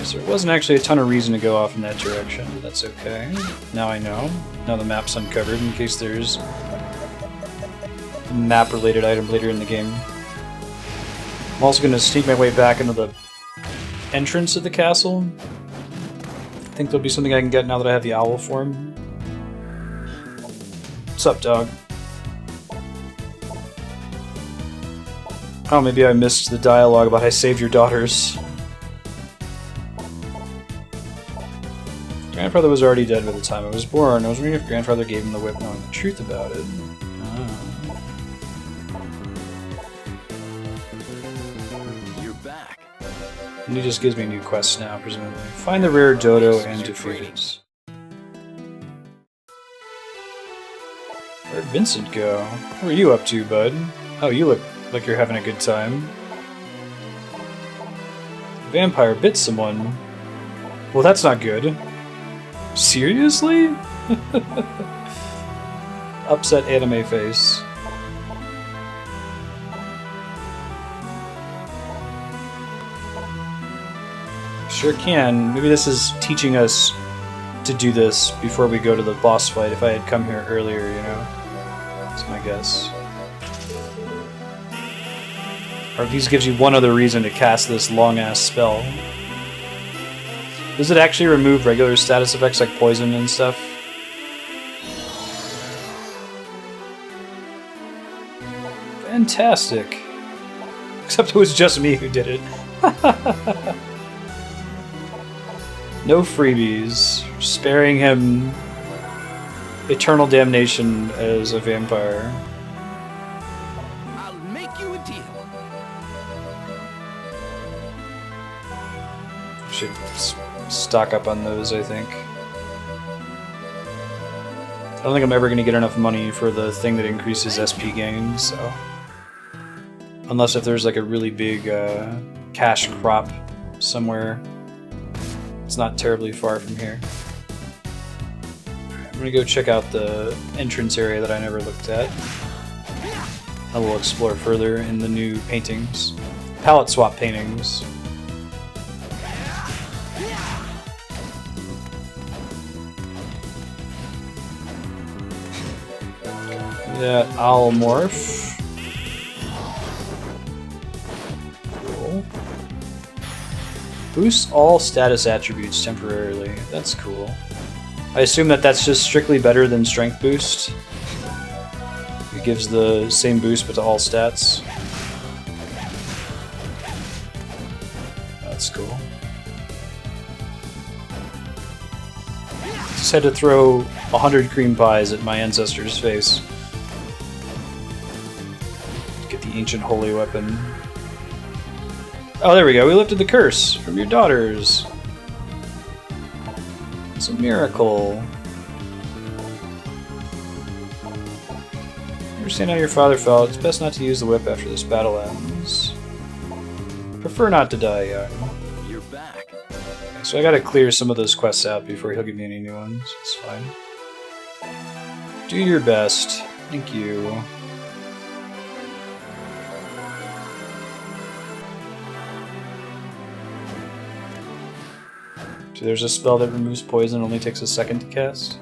So there wasn't actually a ton of reason to go off in that direction, but that's okay. Now I know. Now the map's uncovered in case there's a map-related item later in the game. I'm also going to sneak my way back into the entrance of the castle. I think there'll be something I can get now that I have the owl form. What's up, dog? Oh, maybe I missed the dialogue about I saved your daughters. Grandfather was already dead by the time I was born. I was wondering if Grandfather gave him the whip knowing the truth about it. And he just gives me new quests now, presumably. Find the rare dodo and defeat it. Where'd Vincent go? What are you up to, bud? Oh, you look like you're having a good time. Vampire bit someone. Well, that's not good. Seriously? Upset anime face. Sure can. Maybe this is teaching us to do this before we go to the boss fight. If I had come here earlier, you know. That's my guess. Or at least gives you one other reason to cast this long-ass spell. Does it actually remove regular status effects like poison and stuff? Fantastic. Except it was just me who did it. No freebies. Sparing him eternal damnation as a vampire. I'll make you a deal. Should stock up on those, I think. I don't think I'm ever going to get enough money for the thing that increases SP gain, so... Unless if there's like a really big cash crop somewhere. It's not terribly far from here. I'm going to go check out the entrance area that I never looked at. I will explore further in the new paintings. Palette swap paintings. Yeah, I'll morph. Cool. Boosts all status attributes temporarily. That's cool. I assume that that's just strictly better than Strength Boost. It gives the same boost but to all stats. That's cool. Just had to throw 100 cream pies at my ancestor's face. Get the ancient holy weapon. Oh, there we go. We lifted the curse from your daughters. It's a miracle. Understand how your father felt. It's best not to use the whip after this battle ends. Prefer not to die young. You're back. Okay, so I gotta clear some of those quests out before he'll give me any new ones. It's fine. Do your best. Thank you. So there's a spell that removes poison, only takes a second to cast.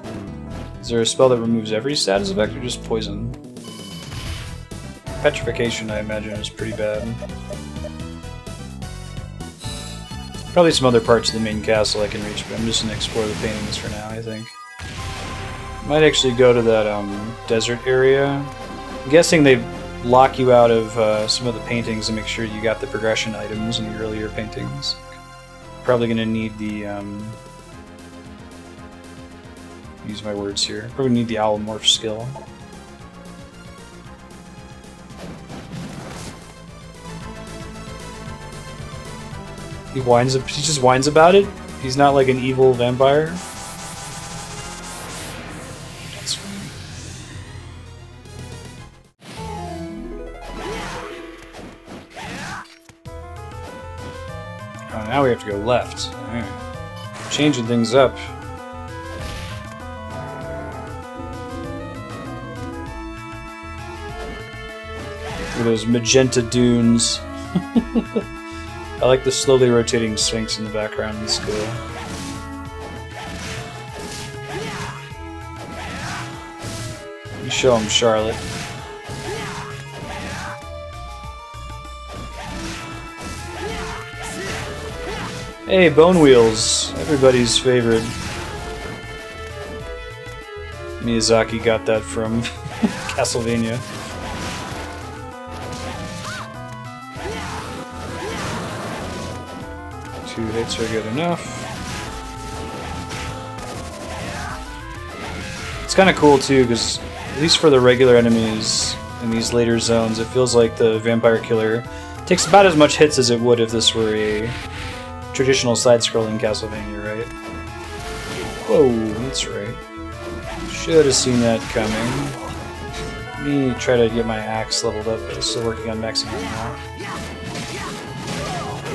Is there a spell that removes every status effect or just poison? Petrification, I imagine, is pretty bad. Probably some other parts of the main castle I can reach, but I'm just gonna explore the paintings for now, I think. Might actually go to that desert area. I'm guessing they lock you out of some of the paintings and make sure you got the progression items in the earlier paintings. Probably gonna need the use my words here. Probably need the owl morph skill. He whines. He just whines about it. He's not like an evil vampire. That's fine. Oh, now we have to go left. Right. Changing things up. Look at those magenta dunes. I like the slowly rotating sphinx in the background. It's cool. You show him Charlotte. Hey, Bone Wheels! Everybody's favorite. Miyazaki got that from Castlevania. Two hits are good enough. It's kind of cool too, because at least for the regular enemies in these later zones, it feels like the vampire killer takes about as much hits as it would if this were a traditional side-scrolling Castlevania, right? Whoa, that's right. Should have seen that coming. Let me try to get my axe leveled up, but I'm still working on maxing it now.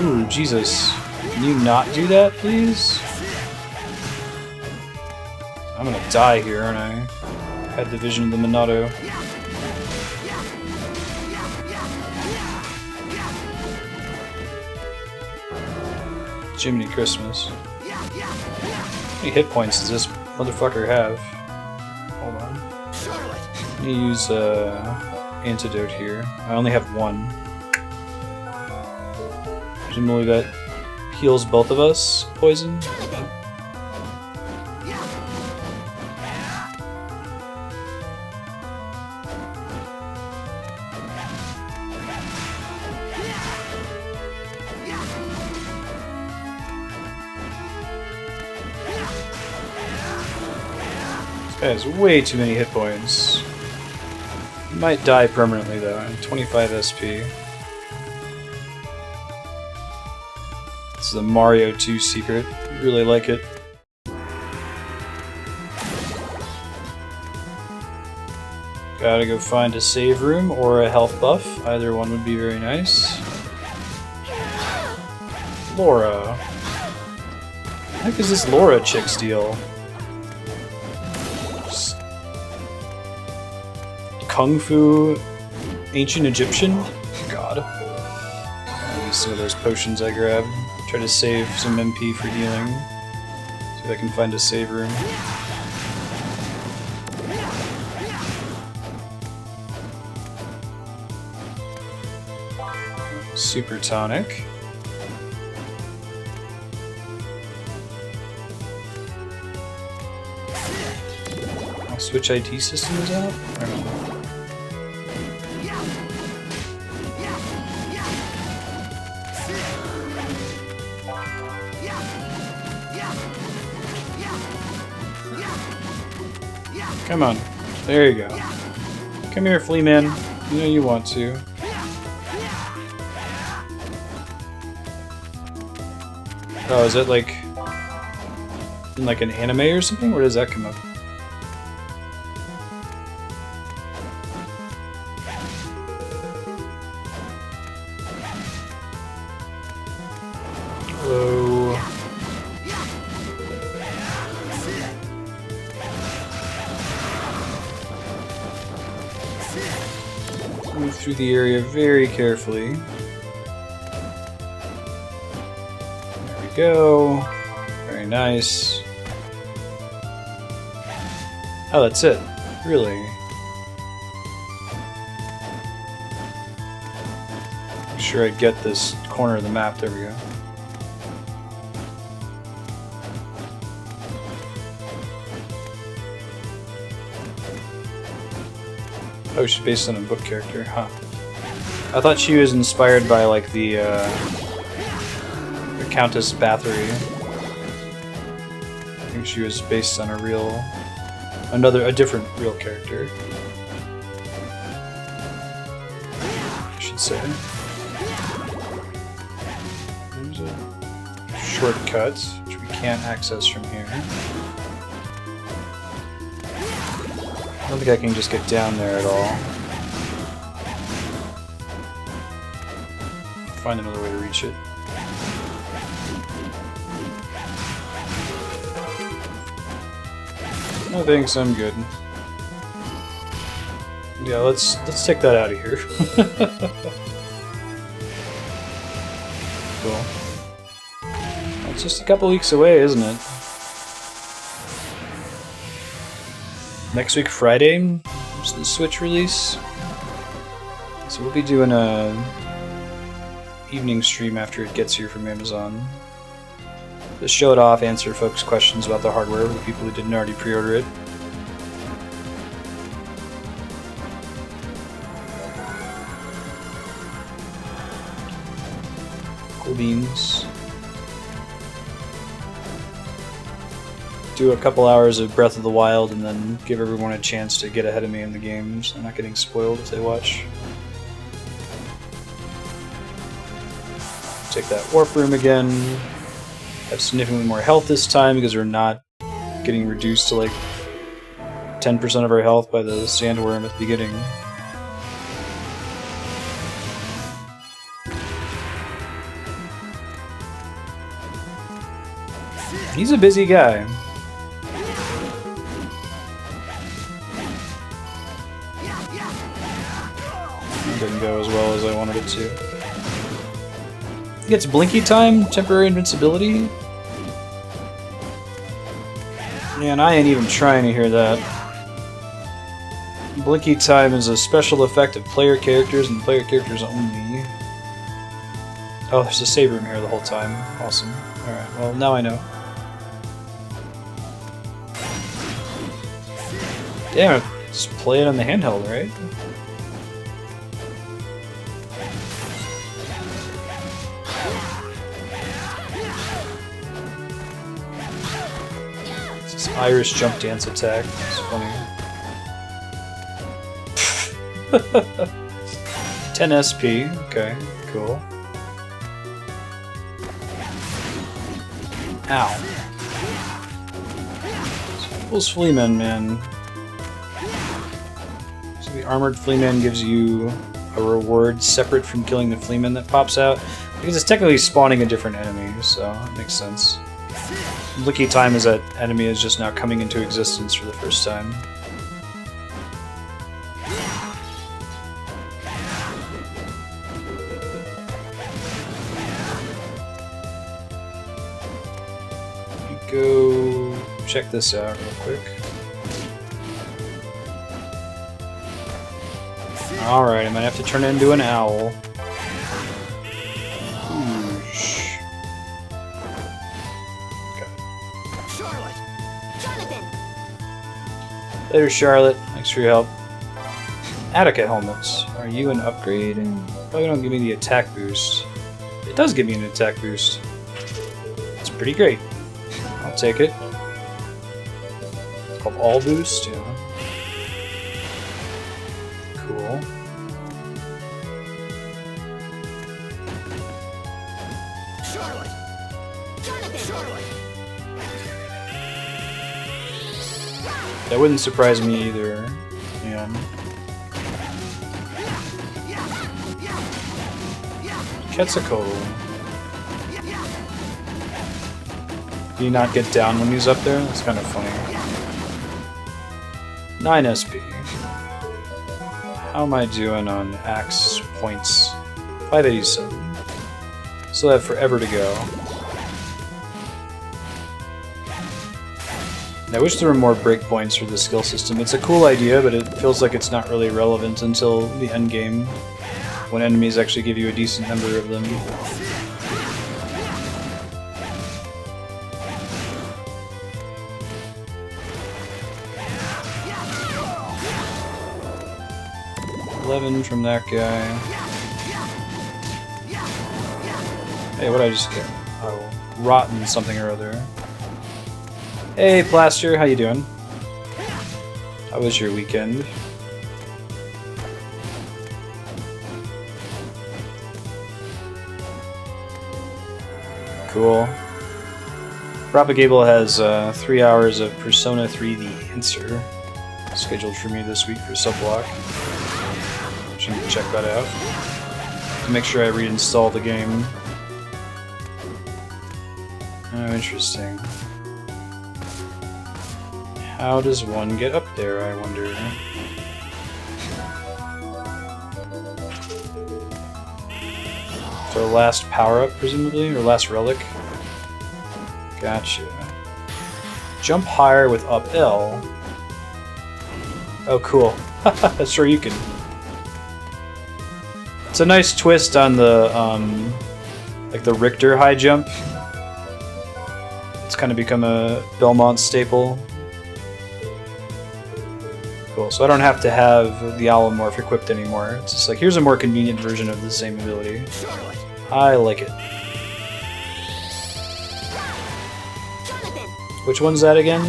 Ooh, Jesus. Can you not do that, please? I'm gonna die here, aren't I? Had the vision of the Monado. Jiminy Christmas. How many hit points does this motherfucker have? Hold on. Let me use antidote here. I only have one. Presumably that heals both of us. Poison. This guy has way too many hit points. He might die permanently though. 25 SP. This is a Mario 2 secret. Really like it. Gotta go find a save room or a health buff. Either one would be very nice. Laura. What the heck is this Laura chick's deal? Just Kung Fu ancient Egyptian? God. I'll use some of those potions I grabbed. Try to save some MP for healing. See if I can find a save room. Super tonic. I'll switch IT systems out? Or no? Come on. There you go. Come here, Flea Man. You know you want to. Oh, is it like... In like an anime or something? Where does that come up? Hello. Move through the area very carefully. There we go. Very nice. Oh, that's it. Really? Make sure I get this corner of the map. There we go. Oh, she's based on a book character, huh? I thought she was inspired by like the Countess Bathory. I think she was based on a different real character, I should say. There's a shortcut, which we can't access from here. I don't think I can just get down there at all. Find another way to reach it. No thanks, I'm good. Yeah, let's take that out of here. Cool. Well, it's just a couple weeks away, isn't it? Next week, Friday, is the Switch release. So we'll be doing a evening stream after it gets here from Amazon. Just show it off, answer folks' questions about the hardware, the people who didn't already pre-order it. Cool beans. Do a couple hours of Breath of the Wild and then give everyone a chance to get ahead of me in the game so they're not getting spoiled if they watch. Take that warp room again. Have significantly more health this time because we're not getting reduced to like 10% of our health by the sandworm at the beginning. He's a busy guy. Didn't go as well as I wanted it to. He gets blinky time, temporary invincibility. Yeah, and I ain't even trying to hear that. Blinky time is a special effect of player characters and player characters only. Oh, there's a save room here the whole time. Awesome. Alright, well, now I know. Damn, just play it on the handheld, right? It's this Irish jump dance attack. It's funny. 10 SP. Okay, cool. Ow. Those Fleamen, man. So the Armored Fleaman gives you a reward separate from killing the Fleaman that pops out. Because it's technically spawning a different enemy, so it makes sense. Blicky time is that enemy is just now coming into existence for the first time. Go check this out real quick. Alright, I might have to turn it into an owl. Oosh. Charlotte! Jonathan! Later, Charlotte. Thanks for your help. Attica helmets. Are you an upgrade? Probably don't give me the attack boost. It does give me an attack boost. It's pretty great. I'll take it. It's called All Boost, yeah. Cool. Charlotte! Jonathan! Charlotte! That wouldn't surprise me either. Yeah. Quetzalcoatl. Do you not get down when he's up there? That's kind of funny. 9 SP. How am I doing on axe points? 587. Still have forever to go. I wish there were more breakpoints for the skill system. It's a cool idea, but it feels like it's not really relevant until the end game, when enemies actually give you a decent number of them. From that guy. Hey, what did I just get? Oh, rotten something or other. Hey, Plaster, how you doing? How was your weekend? Cool. Propagable has 3 hours of Persona 3 The Answer scheduled for me this week for Subblock. Check that out. To make sure I reinstall the game. Oh, interesting. How does one get up there, I wonder? So last power-up, presumably? Or last relic? Gotcha. Jump higher with up L. Oh, cool. Sure you can. It's a nice twist on the, like the Richter high jump. It's kind of become a Belmont staple. Cool, so I don't have to have the Morph equipped anymore. It's just like, here's a more convenient version of the same ability. I like it. Which one's that again?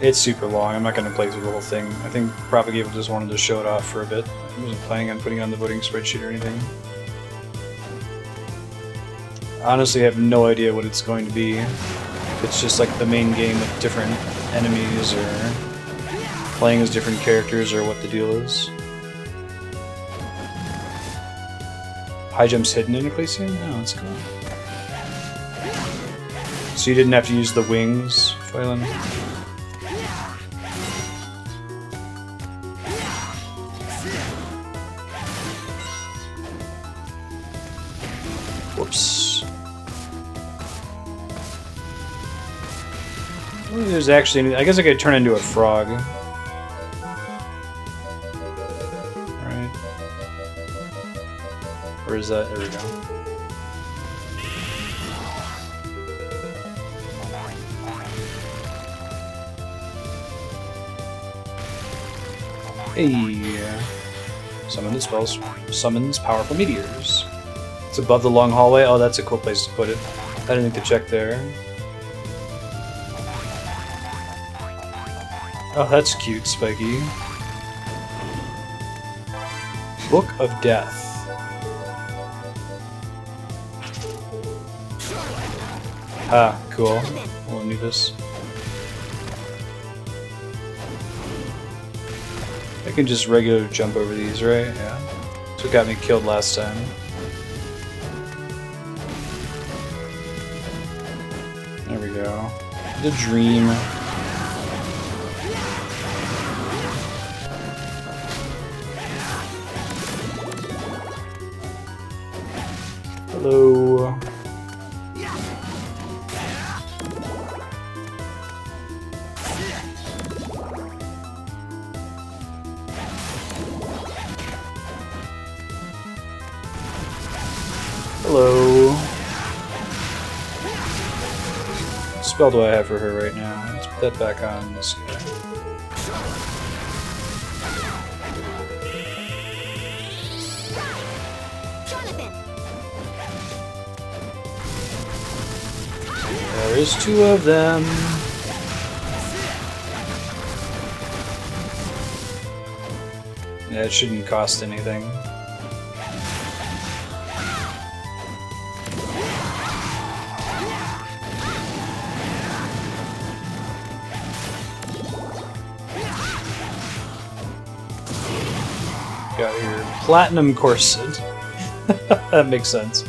It's super long. I'm not going to play through the whole thing. I think Propagable just wanted to show it off for a bit. I wasn't planning on putting it on the voting spreadsheet or anything. I honestly have no idea what it's going to be. If it's just like the main game with different enemies, or playing as different characters, or what the deal is. High jump's hidden in Ecclesia? No, that's cool. So you didn't have to use the wings, Phylan? Whoops. I don't think there's actually any, I guess I could turn into a frog. Right. Or is that, there we go. Hey. Summon the spells. Summons powerful meteors. It's above the long hallway. Oh, that's a cool place to put it. I didn't think to check there. Oh, that's cute, Spiky. Book of Death. Ah, cool. We'll need this. I can just regular jump over these, right? Yeah. That's what got me killed last time. There we go. The dream. Hello. Hello. What spell do I have for her right now? Let's put that back on this guy. There is 2 of them. Yeah, it shouldn't cost anything. got here? Platinum corset. That makes sense.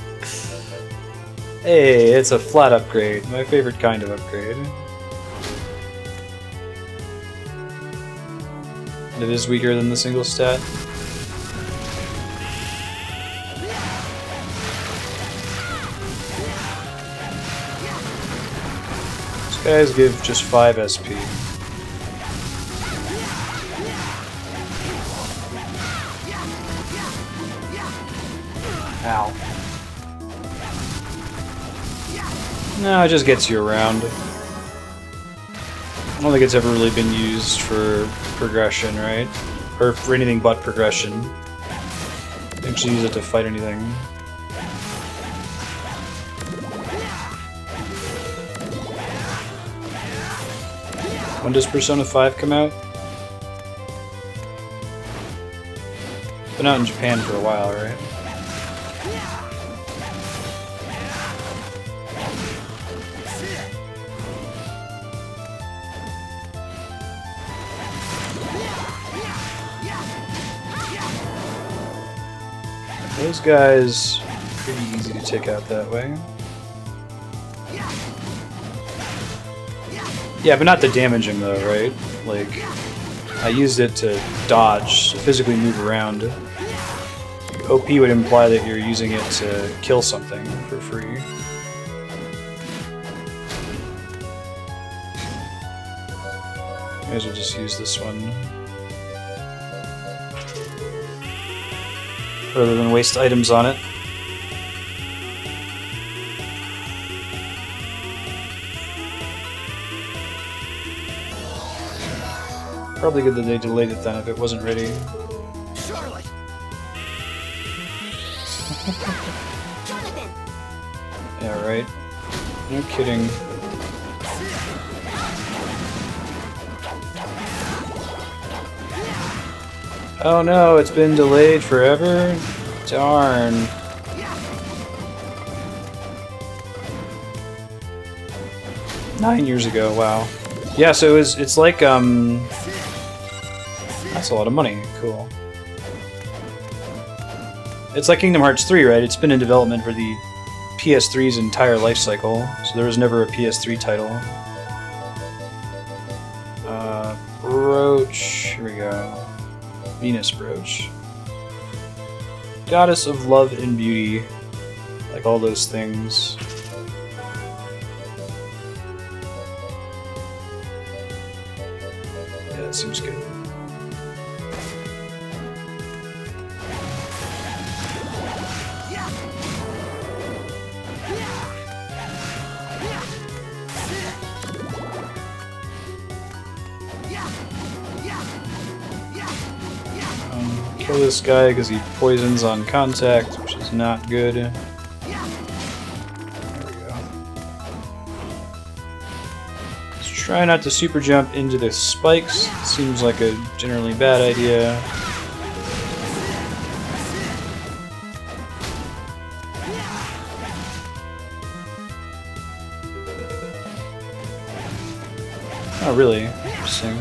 Hey, it's a flat upgrade. My favorite kind of upgrade. It is weaker than the single stat. These guys give just 5 SP. Ow. No, it just gets you around. I don't think it's ever really been used for progression, right? Or for anything but progression. You can actually use it to fight anything. When does Persona 5 come out? It's been out in Japan for a while, right? Those guys are pretty easy to take out that way. Yeah, but not to damage him though, right? Like, I used it to dodge, to physically move around. OP would imply that you're using it to kill something for free. May as well just use this one. Rather than waste items on it. Probably good that they delayed it then if it wasn't ready. Charlotte. Jonathan. Yeah, right. No kidding. Oh no, it's been delayed forever? Darn. Nine years ago, wow. Yeah, so it's like, that's a lot of money, cool. It's like Kingdom Hearts 3, right? It's been in development for the PS3's entire life cycle, so there was never a PS3 title. Brooch, here we go. Venus brooch. Goddess of love and beauty. Like all those things. Yeah, that seems good. Kill this guy because he poisons on contact, which is not good. There we go. Let's try not to super jump into the spikes. Seems like a generally bad idea. Oh, really? Interesting.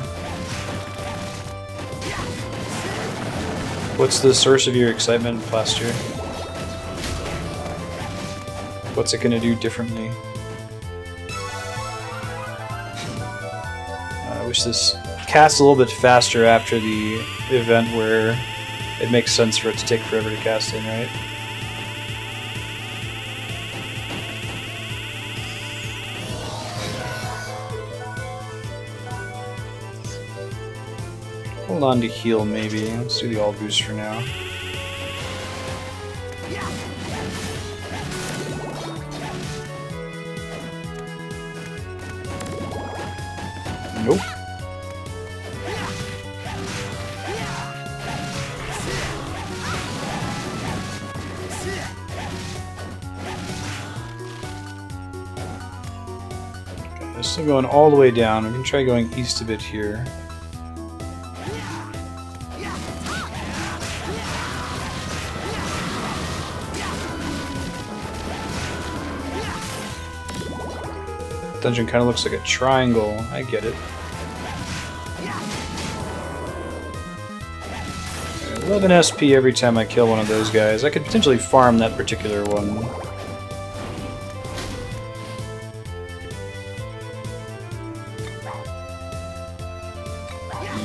What's the source of your excitement, Plaster? What's it gonna do differently? I wish this casts a little bit faster after the event where it makes sense for it to take forever to cast in, right? Hold on to heal, maybe. Let's do the all boost for now. Nope. Okay, still going all the way down. I'm gonna try going east a bit here. Dungeon kind of looks like a triangle. I get it. Okay, 11 SP every time I kill one of those guys. I could potentially farm that particular one.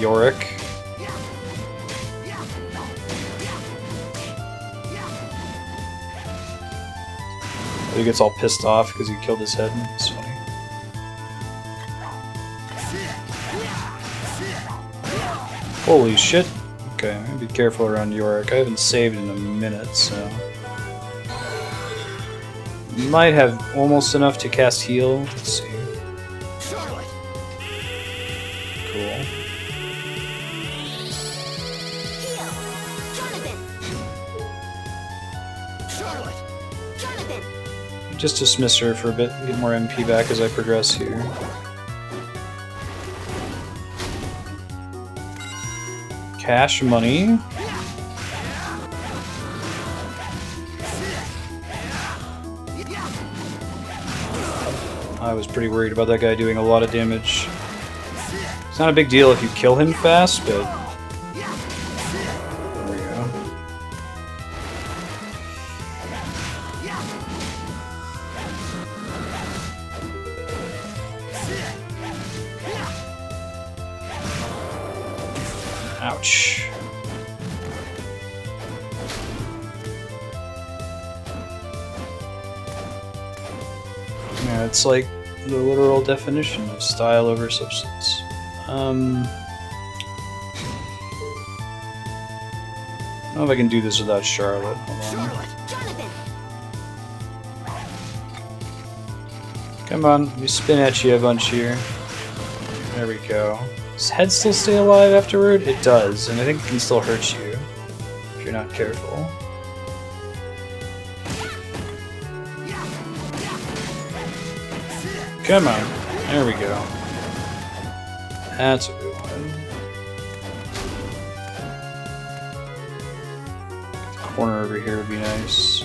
Yorick. He gets all pissed off because he killed his head. It's funny. Holy shit. Okay, be careful around Yorick. I haven't saved in a minute, so... Might have almost enough to cast heal. Let's see. Cool. Just dismiss her for a bit, get more MP back as I progress here. Cash money. I was pretty worried about that guy doing a lot of damage. It's not a big deal if you kill him fast, but... There we go. Ouch. Yeah, it's like the literal definition of style over substance. I don't know if I can do this without Charlotte. Hold on. Come on, let me spin at you a bunch here. There we go. Does head still stay alive afterward? It does, and I think it can still hurt you if you're not careful. Come on. There we go. That's a good one. The corner over here would be nice.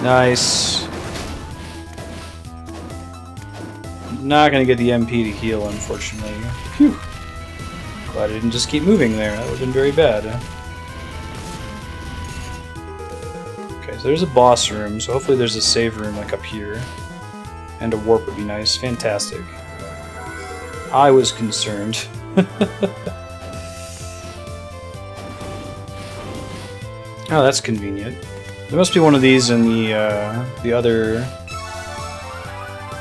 Nice. Not gonna get the MP to heal, unfortunately. Phew. Glad I didn't just keep moving there. That would have been very bad. Okay, so there's a boss room, so hopefully there's a save room like up here. And a warp would be nice. Fantastic. I was concerned. Oh, that's convenient. There must be one of these in the other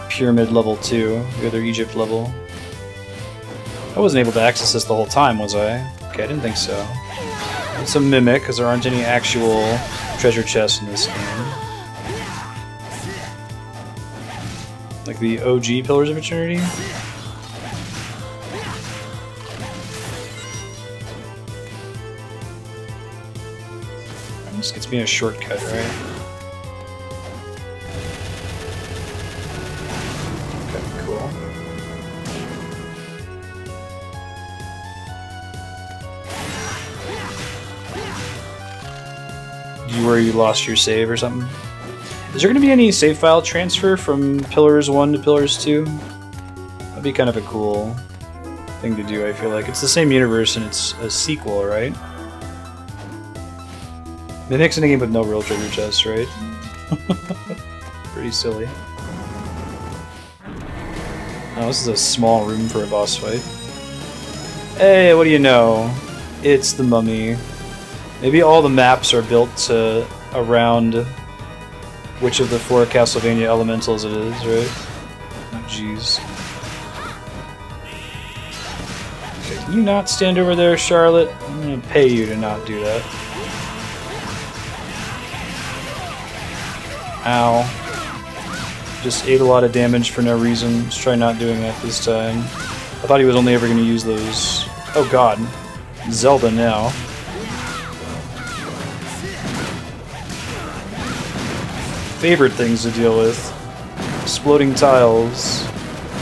pyramid level 2, the other Egypt level. I wasn't able to access this the whole time, was I? Okay, I didn't think so. It's a mimic, because there aren't any actual treasure chests in this game. Like the OG Pillars of Eternity? This gets me a shortcut, right? Where you lost your save or something. Is there going to be any save file transfer from Pillars 1 to Pillars 2? That'd be kind of a cool thing to do, I feel like. It's the same universe and it's a sequel, right? Mimic's in a game with no real treasure chests, right? Pretty silly. Oh, this is a small room for a boss fight. Hey, what do you know? It's the mummy. Maybe all the maps are built around which of the 4 Castlevania elementals it is, right? Oh, jeez. Okay, can you not stand over there, Charlotte? I'm gonna pay you to not do that. Ow. Just ate a lot of damage for no reason. Let's try not doing that this time. I thought he was only ever gonna use those. Oh god. Zelda now. Favorite things to deal with. Exploding tiles.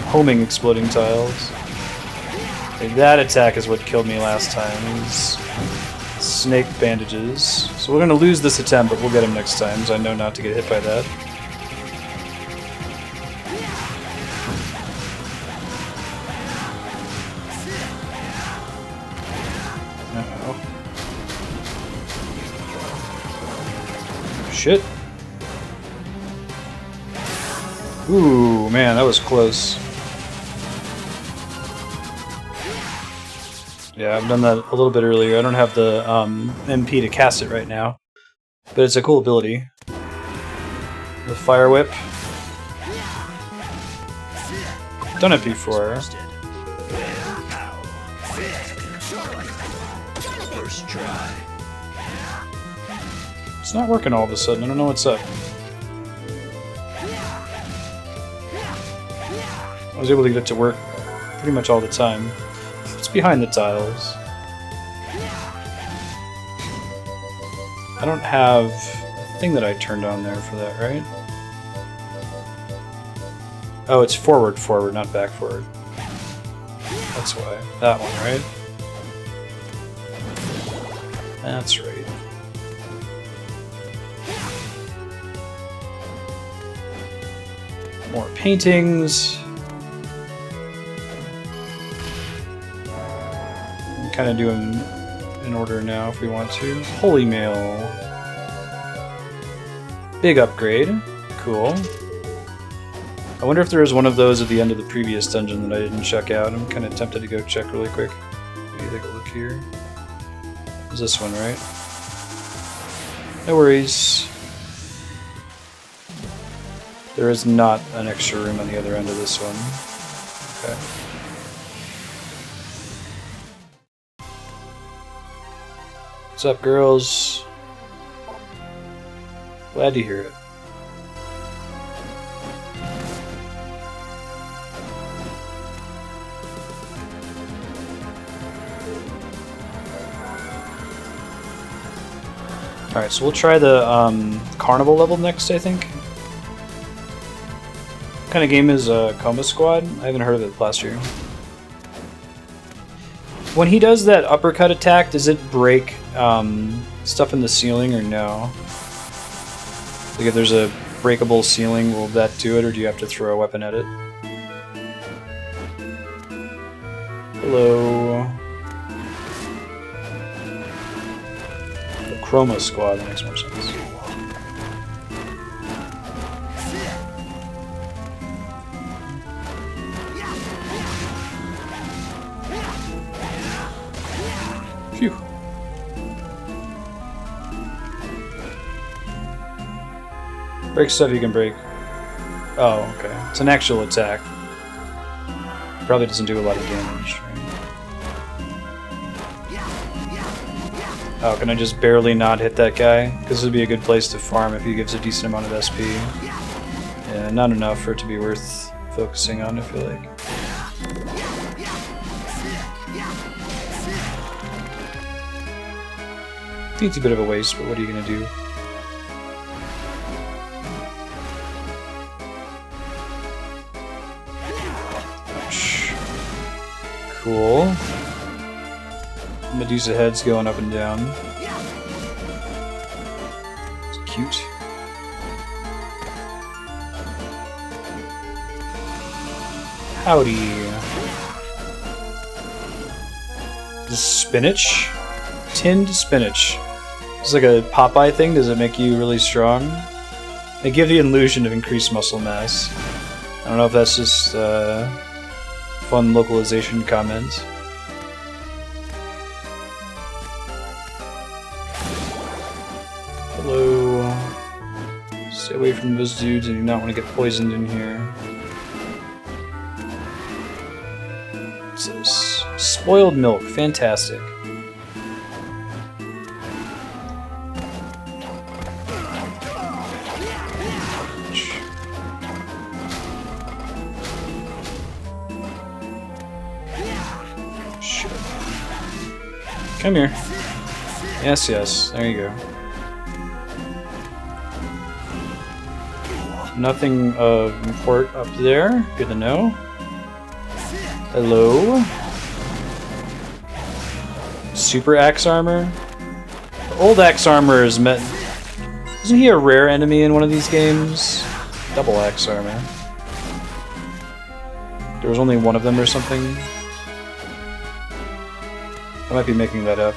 Homing exploding tiles. Okay, that attack is what killed me last time. These snake bandages. So we're gonna lose this attempt, but we'll get him next time, so I know not to get hit by that. Shit. Ooh, man, that was close. Yeah, I've done that a little bit earlier. I don't have the MP to cast it right now. But it's a cool ability. The Fire Whip. Done it before. First try. It's not working all of a sudden. I don't know what's up. I was able to get it to work pretty much all the time. It's behind the tiles. I don't have a thing that I turned on there for that, right? Oh, it's forward, not back forward. That's why. That one, right? That's right. More paintings. Kind of do them in order now if we want to. Holy Mail. Big upgrade. Cool. I wonder if there was one of those at the end of the previous dungeon that I didn't check out. I'm kind of tempted to go check really quick. Maybe take a look here. Is this one, right? No worries. There is not an extra room on the other end of this one. Okay. What's up, girls? Glad to hear it. Alright, so we'll try the carnival level next, I think. What kind of game is Coma Squad? I haven't heard of it last year. When he does that uppercut attack, does it break stuff in the ceiling or no? Like if there's a breakable ceiling, will that do it, or do you have to throw a weapon at it? Hello. The Chroma Squad, that makes more sense. Phew. Break stuff you can break. Oh, okay. It's an actual attack. Probably doesn't do a lot of damage, right? Oh, can I just barely not hit that guy? Because this would be a good place to farm if he gives a decent amount of SP. Yeah, not enough for it to be worth focusing on, I feel like. I think it's a bit of a waste, but what are you going to do? Ouch. Cool. Medusa head's going up and down. It's cute. Howdy. This spinach? Tinned spinach. It's like a Popeye thing. Does it make you really strong? They give the illusion of increased muscle mass. I don't know if that's just a fun localization comment. Hello. Stay away from those dudes. I do not want to get poisoned in here. What's this? Spoiled milk. Fantastic. Shit. Come here. Yes, yes. There you go. Nothing of import up there. Good to know. Hello. Super axe armor. The old axe armor is met. Isn't he a rare enemy in one of these games? Double axe armor. There was only one of them or something. I might be making that up.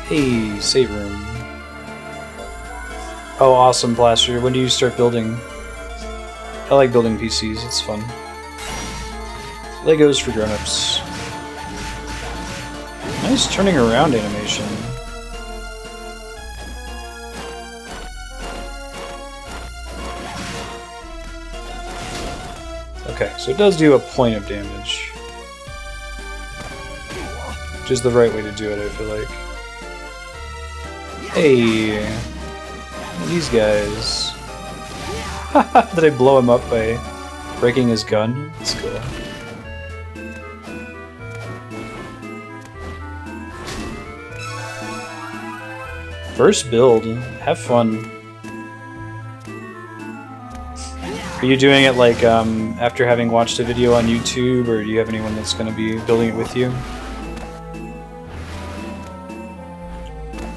Hey, save room. Oh, awesome, Blaster. When do you start building? I like building PCs, it's fun. Legos for grown-ups. Nice turning around animation. Okay, so it does do a point of damage. Which is the right way to do it, I feel like. Hey! These guys. Did I blow him up by breaking his gun? That's cool. First build. Have fun. Are you doing it like after having watched a video on YouTube, or do you have anyone that's going to be building it with you?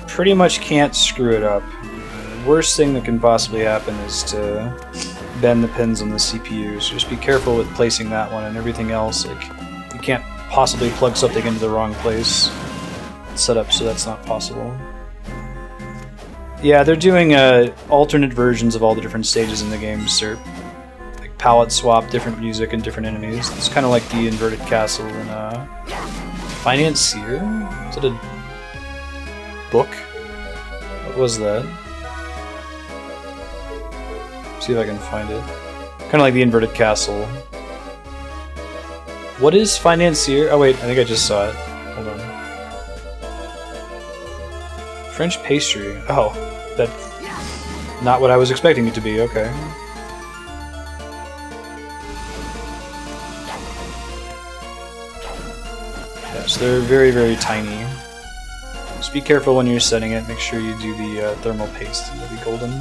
Pretty much can't screw it up. The worst thing that can possibly happen is to bend the pins on the CPU, so just be careful with placing that one and everything else. Like, you can't possibly plug something into the wrong place. It's set up so that's not possible. Yeah, they're doing alternate versions of all the different stages in the game, so like palette swap, different music and different enemies. It's kind of like the inverted castle in Financier? Is it a book? What was that? See if I can find it. Kind of like the inverted castle. What is Financier? Oh wait, I think I just saw it. Hold on. French pastry. Oh, that's not what I was expecting it to be. Okay. Yeah, so they're very, very tiny. Just be careful when you're setting it. Make sure you do the thermal paste. It'll be golden.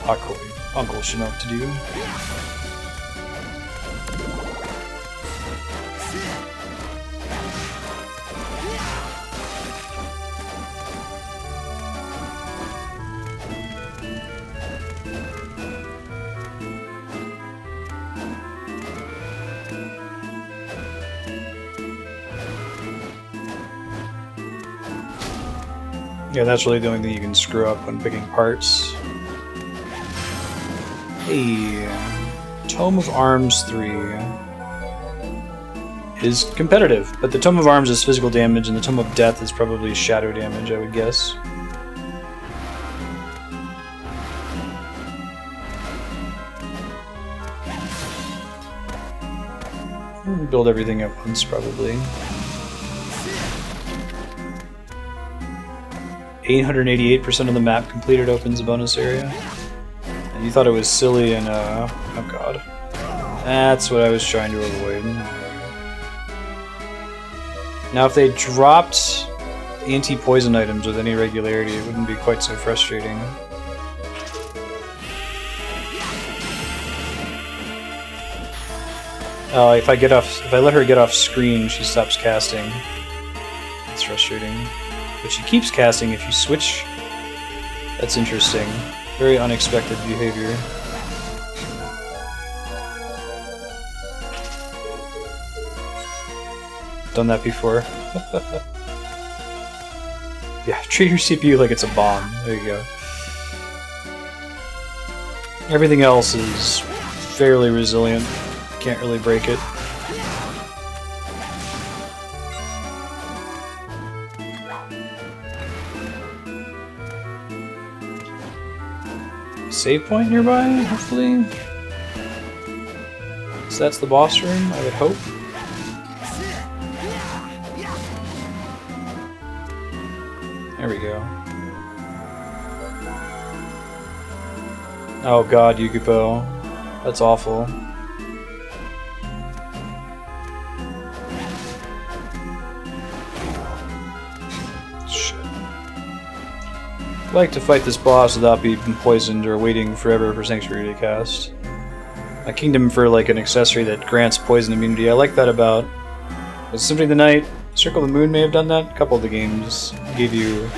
Hakoi. Uncle should know what to do. Yeah, that's really the only thing you can screw up when picking parts. Hey, Tome of Arms 3 is competitive, but the Tome of Arms is physical damage and the Tome of Death is probably shadow damage, I would guess. Build everything at once, probably. 888% of the map completed opens a bonus area. And you thought it was silly and, oh god. That's what I was trying to avoid. Now if they dropped anti-poison items with any regularity, it wouldn't be quite so frustrating. Oh, if I let her get off screen, she stops casting. That's frustrating. But she keeps casting if you switch. That's interesting. Very unexpected behavior. Done that before. Yeah, treat your CPU like it's a bomb. There you go. Everything else is fairly resilient. Can't really break it. Save point nearby, hopefully. So that's the boss room, I would hope. There we go. Oh god, Yukipo. That's awful. I like to fight this boss without being poisoned or waiting forever for Sanctuary to cast. A kingdom for like an accessory that grants poison immunity. I like that about Symphony of the Night. Circle of the Moon may have done that. A couple of the games gave you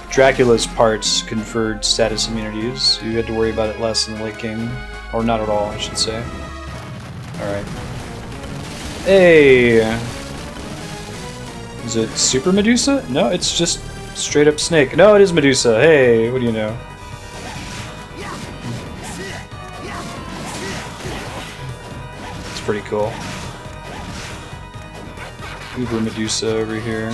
Dracula's parts conferred status immunities. You had to worry about it less in the late game. Or not at all, I should say. Alright. Hey! Is it Super Medusa? No, it's just straight up snake. No, it is Medusa. Hey, what do you know? It's pretty cool. Uber Medusa over here.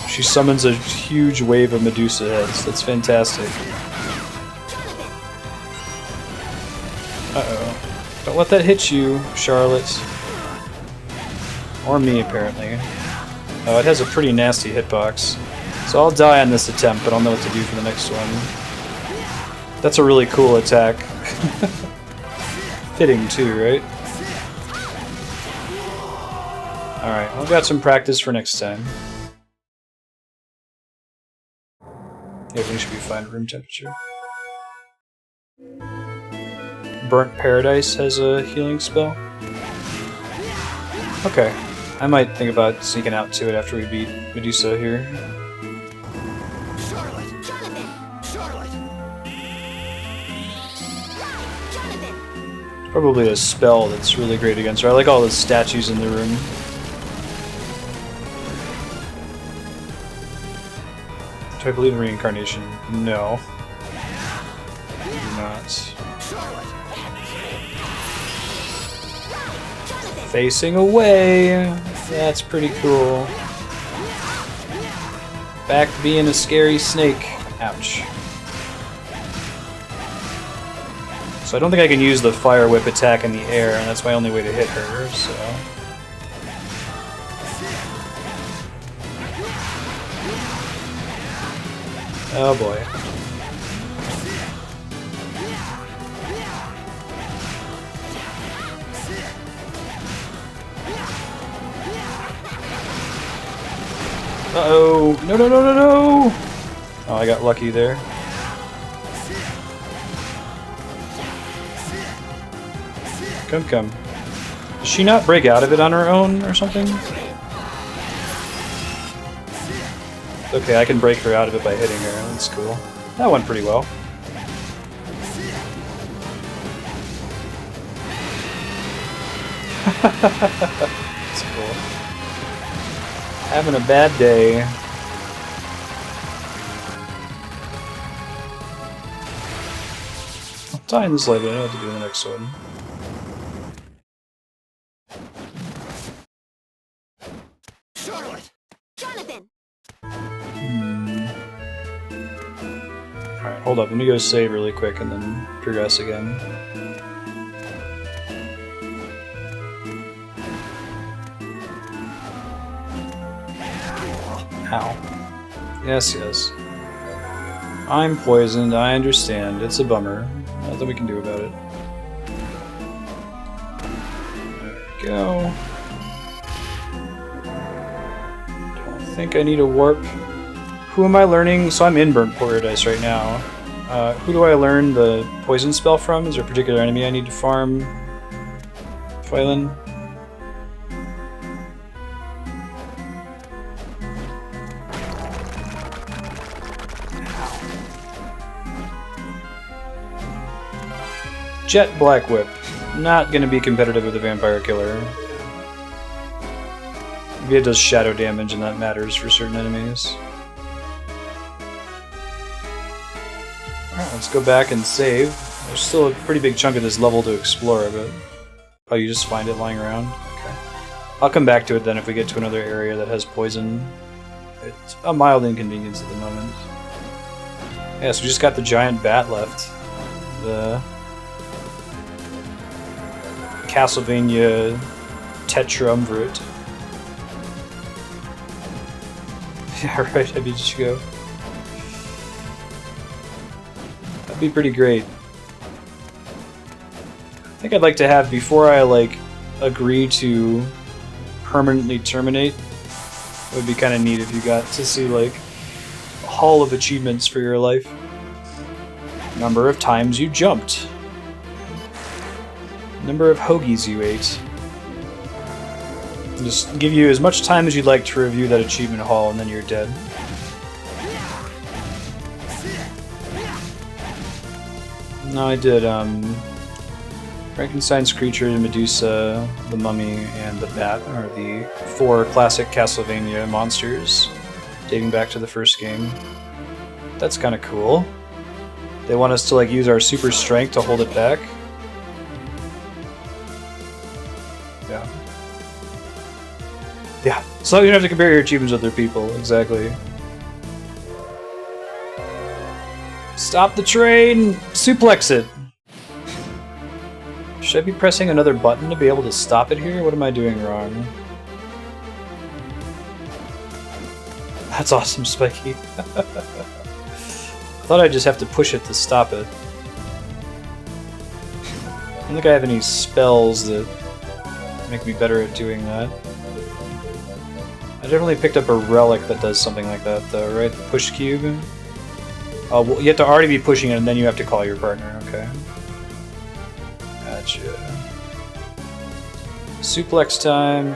She summons a huge wave of Medusa heads. That's fantastic. Uh-oh. Don't let that hit you, Charlotte. Or me, apparently. Oh, it has a pretty nasty hitbox. So I'll die on this attempt, but I'll know what to do for the next one. That's a really cool attack. Fitting, too, right? Alright, well, I've got some practice for next time. Everything should be fine at room temperature. Burnt Paradise has a healing spell. Okay. I might think about sneaking out to it after we beat Medusa here. Charlotte! Jonathan! Charlotte! Jonathan! Probably a spell that's really great against her. I like all the statues in the room. Do I believe in reincarnation? No. I do not. Facing away! That's pretty cool. Back to being a scary snake. Ouch. So I don't think I can use the fire whip attack in the air, and that's my only way to hit her, so... Oh boy. Uh-oh! No, no, no, no, no! Oh, I got lucky there. Come, come. Does she not break out of it on her own or something? Okay, I can break her out of it by hitting her. That's cool. That went pretty well. That's cool. Having a bad day. I'll tie in this later. I know what to do in the next one. Charlotte! Jonathan! Alright, hold up. Let me go save really quick and then progress again. Ow. Yes, yes. I'm poisoned, I understand. It's a bummer. Nothing we can do about it. There we go. Don't think I need a warp. Who am I learning? So I'm in Burnt Paradise right now. Who do I learn the poison spell from? Is there a particular enemy I need to farm? Phylan? Jet Black Whip. Not gonna be competitive with the Vampire Killer. Maybe it does shadow damage and that matters for certain enemies. Alright, let's go back and save. There's still a pretty big chunk of this level to explore, but... Oh, you just find it lying around? Okay. I'll come back to it then if we get to another area that has poison. It's a mild inconvenience at the moment. Yeah, so we just got the giant bat left. The... Castlevania Tetrumvirate. Yeah, right, I beat you go. That'd be pretty great. I think I'd like to have, before I, like, agree to permanently terminate, it would be kind of neat if you got to see, like, a hall of achievements for your life. Number of times you jumped. Number of hoagies you ate. Just give you as much time as you'd like to review that achievement hall, and then you're dead. No, I did, Frankenstein's creature, Medusa, the mummy, and the bat are the 4 classic Castlevania monsters dating back to the first game. That's kind of cool. They want us to like use our super strength to hold it back. Yeah. Yeah. So you don't have to compare your achievements with other people. Exactly. Stop the train! Suplex it! Should I be pressing another button to be able to stop it here? What am I doing wrong? That's awesome, Spiky. I thought I'd just have to push it to stop it. I don't think I have any spells that make me better at doing that. I definitely picked up a relic that does something like that though, right? The push cube? Oh, well, you have to already be pushing it and then you have to call your partner, okay. Gotcha. Suplex time.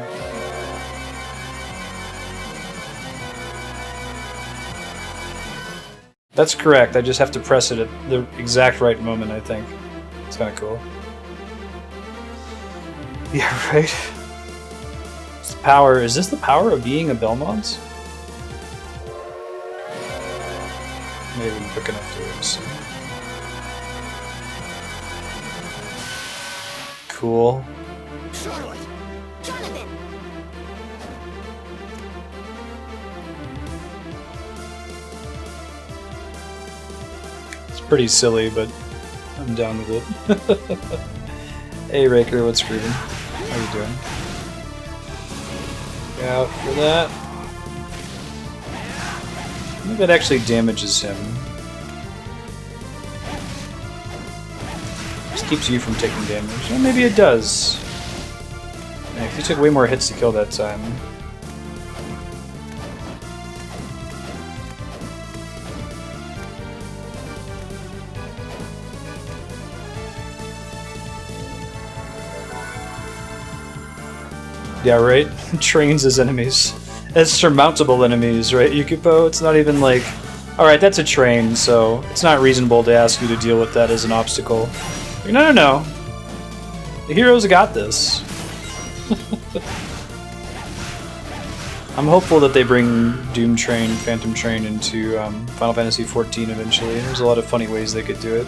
That's correct, I just have to press it at the exact right moment, I think. It's kinda cool. Yeah, right? It's the power. Is this the power of being a Belmont? Maybe I'm quick enough to see. Cool. Charlotte! Jonathan! It's pretty silly, but I'm down with it. Hey Raker, what's grooving? How you doing? Look out for that. I think that actually damages him. Just keeps you from taking damage. Well, maybe it does. Yeah, if you took way more hits to kill that time. Yeah, right? Trains as enemies. As surmountable enemies, right, Yukiko? It's not even like, alright, that's a train, so it's not reasonable to ask you to deal with that as an obstacle. Like, no, no, no. The heroes got this. I'm hopeful that they bring Doom Train, Phantom Train into Final Fantasy XIV eventually. There's a lot of funny ways they could do it.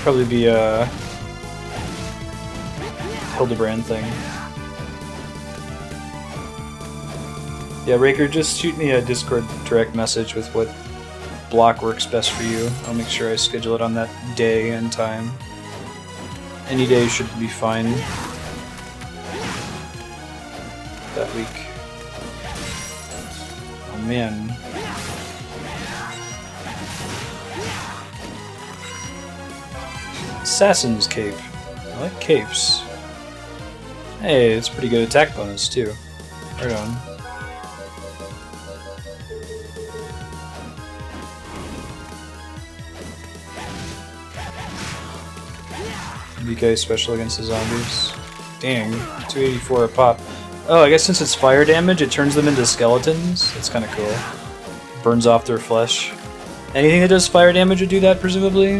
Probably be a Hildebrand thing. Yeah, Raker, just shoot me a Discord direct message with what block works best for you. I'll make sure I schedule it on that day and time. Any day should be fine. That week. Oh man. Assassin's Cape. I like capes. Hey, it's pretty good attack bonus too. Right on. BK special against the zombies. Dang, 284 a pop. Oh, I guess since it's fire damage, it turns them into skeletons. That's kind of cool. Burns off their flesh. Anything that does fire damage would do that, presumably?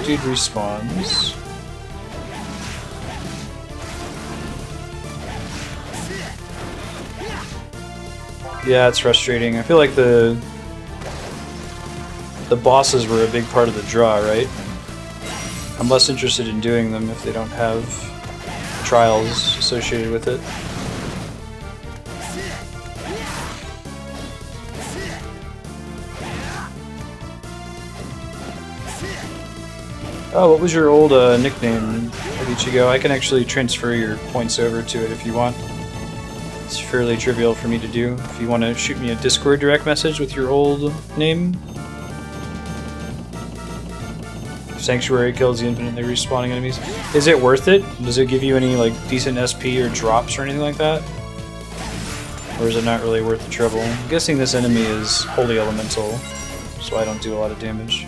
Dude respawns. Yeah, it's frustrating. I feel like the bosses were a big part of the draw, right? I'm less interested in doing them if they don't have trials associated with it. Oh, what was your old nickname, Ichigo? I can actually transfer your points over to it if you want. It's fairly trivial for me to do. If you want to shoot me a Discord direct message with your old name. Sanctuary kills the infinitely respawning enemies. Is it worth it? Does it give you any like decent SP or drops or anything like that? Or is it not really worth the trouble? I'm guessing this enemy is Holy Elemental, so I don't do a lot of damage.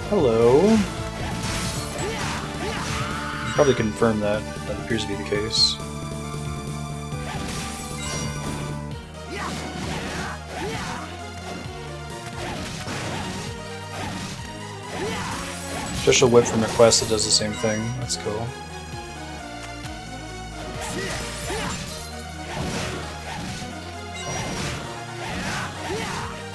Hello. Probably confirm that. That appears to be the case. special whip from Request that does the same thing. That's cool.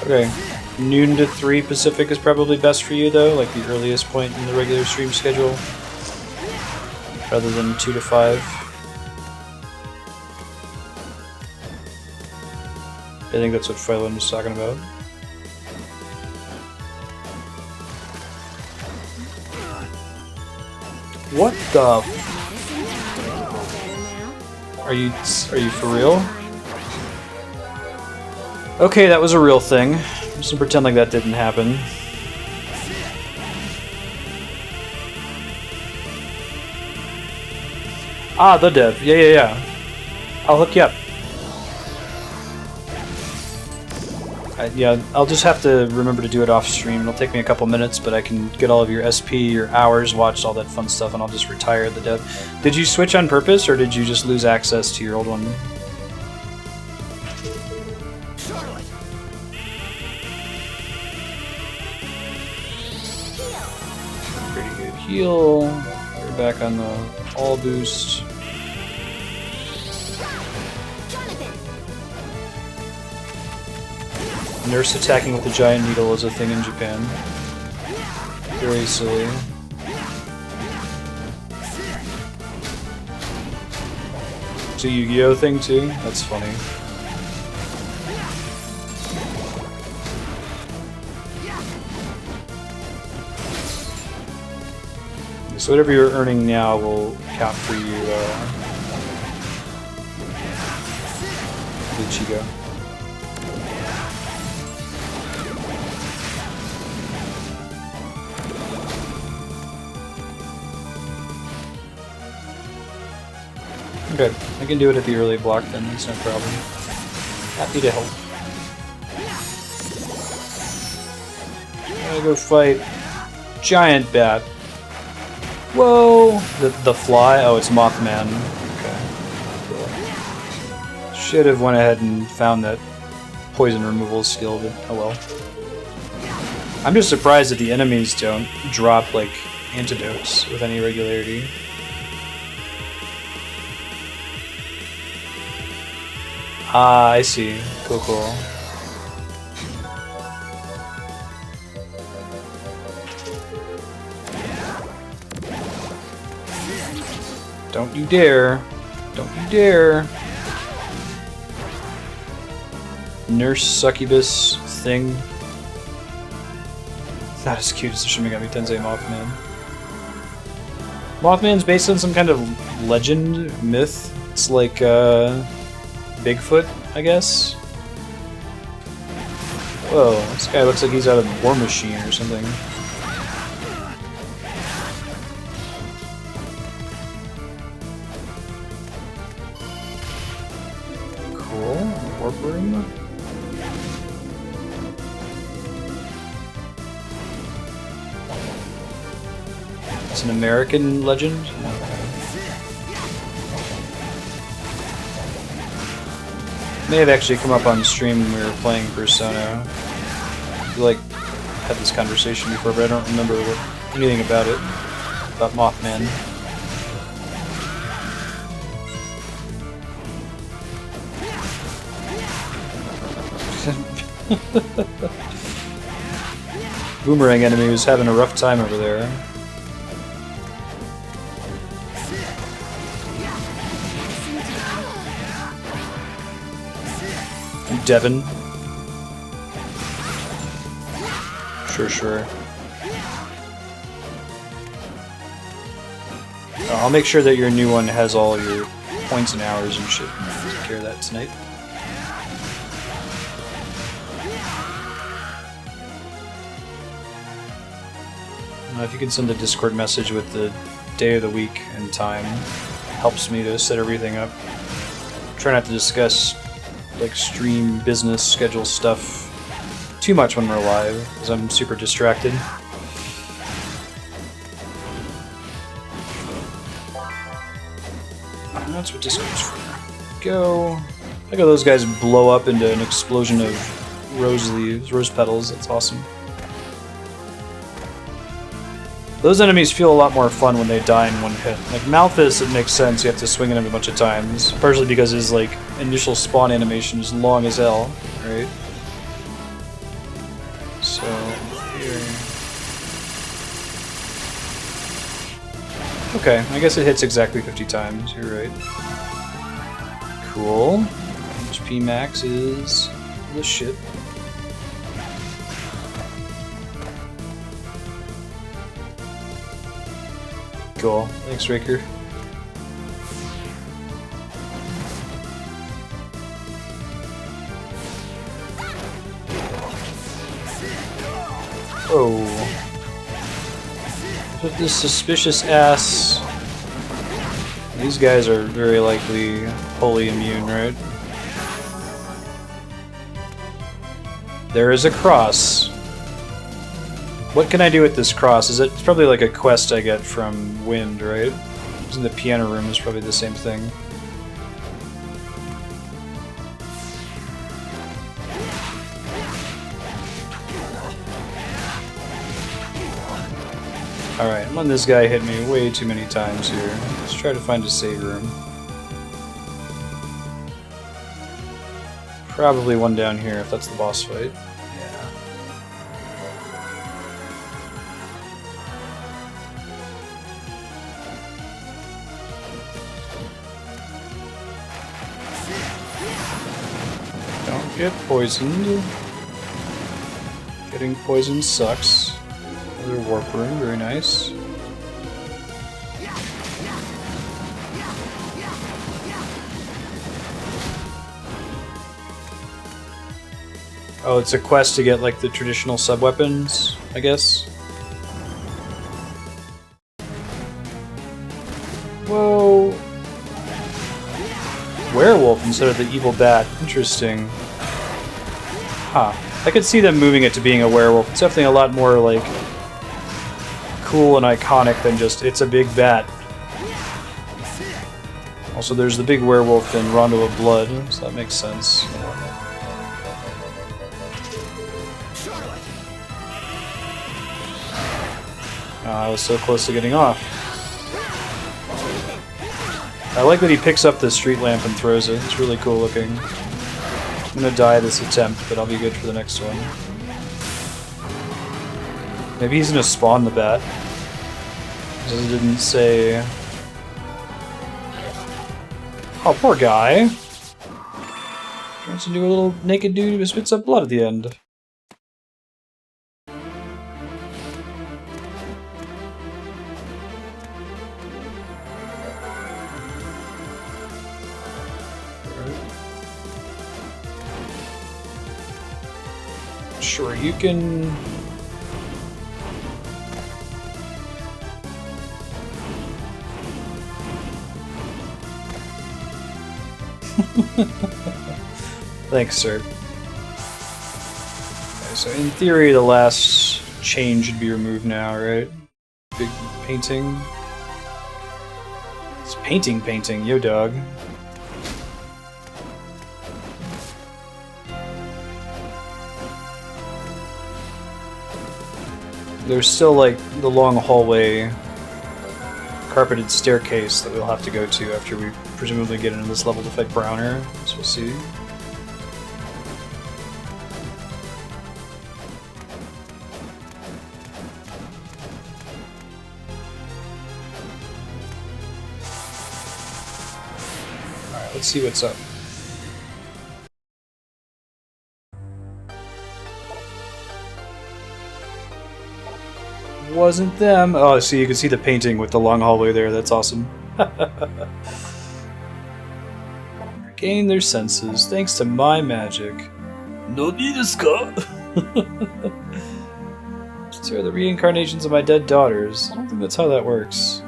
Okay, noon to 3 Pacific is probably best for you though, like the earliest point in the regular stream schedule, rather than 2 to 5. I think that's what Phylon was talking about. What the? Are you for real? Okay, that was a real thing. I'm just gonna pretend like that didn't happen. Ah, the dev. Yeah. I'll hook you up. Yeah, I'll just have to remember to do it off stream. It'll take me a couple minutes, but I can get all of your SP, your hours watched, all that fun stuff, and I'll just retire the dev. Did you switch on purpose, or did you just lose access to your old one? Pretty good heal. We're back on the all boost. Nurse attacking with a giant needle is a thing in Japan. Very silly. It's a Yu-Gi-Oh thing too? That's funny. So whatever you're earning now will count for you, Ichigo. Okay, I can do it at the early block then, it's no problem. Happy to help. I'm gonna go fight Giant Bat. Whoa! The fly? Oh, it's Mothman. Okay. Cool. Should have went ahead and found that poison removal skill, but oh well. I'm just surprised that the enemies don't drop, like, antidotes with any regularity. Ah, I see. Cool, cool. Don't you dare. Don't you dare. Nurse succubus thing. Not as cute as the Shin Megami Tensei Mothman. Mothman's based on some kind of legend, myth. It's like, Bigfoot, I guess? Whoa, this guy looks like he's out of War Machine or something. Cool. Warp room. It's an American legend? May have actually come up on stream when we were playing Persona. We had this conversation before, but I don't remember anything about it. About Mothman. Boomerang enemy was having a rough time over there. Devin. Sure. I'll make sure that your new one has all your points and hours and shit. I'll take care of that tonight. If you can send a Discord message with the day of the week and time, helps me to set everything up. Try not to discuss like stream business schedule stuff too much when we're live, because I'm super distracted. That's what Discord's for. Go. Look at those guys blow up into an explosion of rose leaves, rose petals. That's awesome. Those enemies feel a lot more fun when they die in one hit. Like Malthus, it makes sense, you have to swing at him a bunch of times. Partially because his like initial spawn animation is long as hell, right? So here. Okay, I guess it hits exactly 50 times, you're right. Cool. HP max is the shit. Cool. Thanks, Raker. Oh. With this suspicious ass. These guys are very likely wholly immune, right? There is a cross. What can I do with this cross? It's probably like a quest I get from Wind, right? In the piano room is probably the same thing. Alright, I'm on this guy hit me way too many times here. Let's try to find a save room. Probably one down here if that's the boss fight. Yeah. Don't get poisoned. Getting poisoned sucks. Another warp room, very nice. Oh, it's a quest to get like the traditional sub-weapons, I guess. Whoa! Werewolf instead of the evil bat. Interesting. Huh. I could see them moving it to being a werewolf. It's definitely a lot more like cool and iconic than just it's a big bat. Also, there's the big werewolf in Rondo of Blood, so that makes sense. I was so close to getting off. I like that he picks up the street lamp and throws it. It's really cool looking. I'm gonna die this attempt, but I'll be good for the next one. Maybe he's gonna spawn the bat. Because it didn't say... Oh, poor guy. Turns into a little naked dude who spits up blood at the end. Sure, you can... Thanks, sir. Okay, so in theory, the last chain should be removed now, right? Big painting. It's painting, yo dog. There's still, like, the long hallway carpeted staircase that we'll have to go to after we presumably get into this level to fight Brauner, so we'll see. Alright, let's see what's up. Wasn't them. Oh, see, you can see the painting with the long hallway there. That's awesome. Regain their senses thanks to my magic. No need to go. These are the reincarnations of my dead daughters. I don't think that's how that works.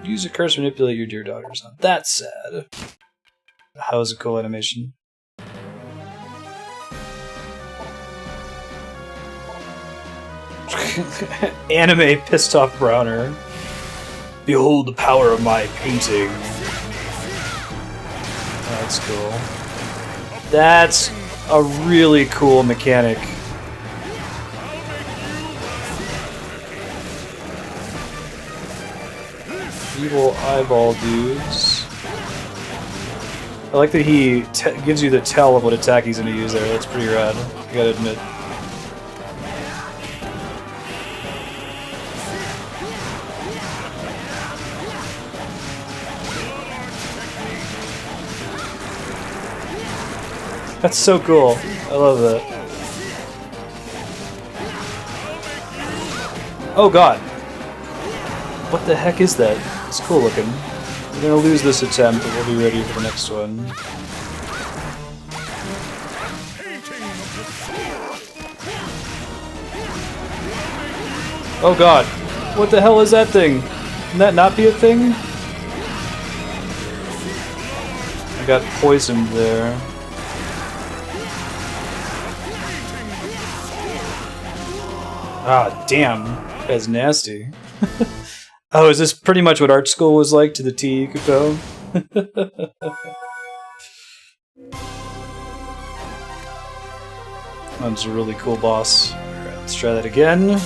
Use a curse to manipulate your dear daughters. Now, that's sad. That was a cool animation. Anime pissed off Brauner. Behold the power of my painting. That's cool. That's a really cool mechanic. evil eyeball dudes. I like that he gives you the tell of what attack he's going to use there. That's pretty rad, I gotta admit. That's so cool. I love that. Oh god. What the heck is that? It's cool looking. We're gonna lose this attempt, but we'll be ready for the next one. Oh god. What the hell is that thing? Can that not be a thing? I got poisoned there. Ah, damn. That's nasty. Oh, is this pretty much what art school was like to the T, Kuko? That was a really cool boss. Alright, let's try that again.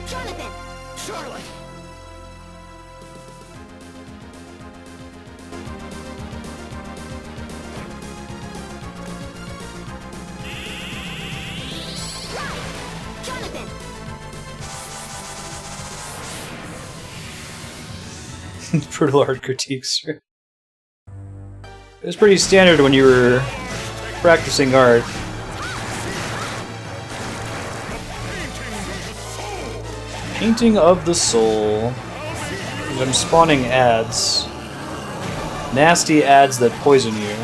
Jonathan! Charlotte! Jonathan! Brutal art critiques. It was pretty standard when you were practicing art. Painting of the soul. And I'm spawning ads. Nasty ads that poison you.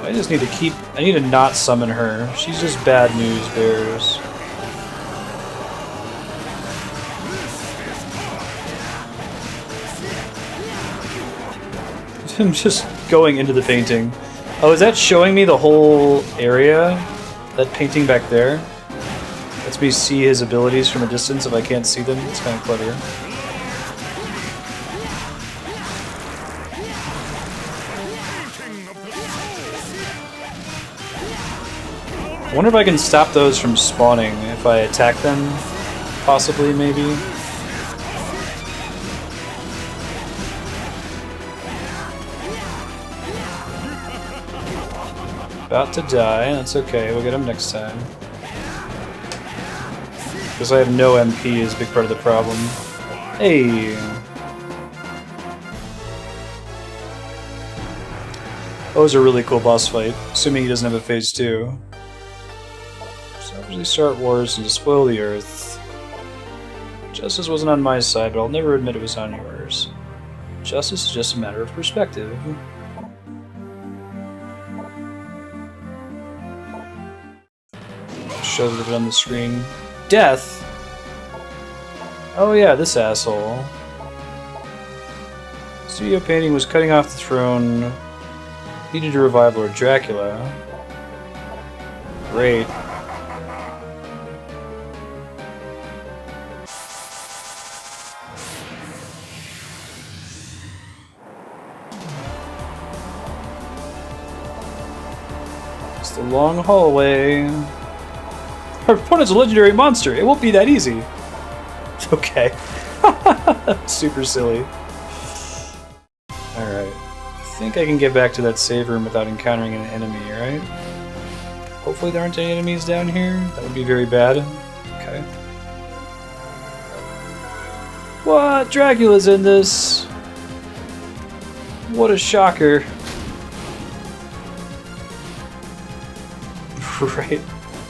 I just need to keep... I need to not summon her. She's just bad news bears. I'm just going into the painting. Oh, is that showing me the whole area? That painting back there? Lets me see his abilities from a distance if I can't see them. It's kind of clever. I wonder if I can stop those from spawning if I attack them, possibly, maybe. About to die, that's okay, we'll get him next time. Because I have no MP is a big part of the problem. Hey! That was a really cool boss fight, assuming he doesn't have a phase 2. Savagely start wars and despoil the earth. Justice wasn't on my side, but I'll never admit it was on yours. Justice is just a matter of perspective. Shows it on the screen. Death? Oh yeah, this asshole. Studio painting was cutting off the throne. Needed to revive Lord Dracula. Great. It's the long hallway. Our opponent's a legendary monster. It won't be that easy. Okay. Super silly. Alright. I think I can get back to that save room without encountering an enemy, right? Hopefully there aren't any enemies down here. That would be very bad. Okay. What? Dracula's in this! What a shocker. Right.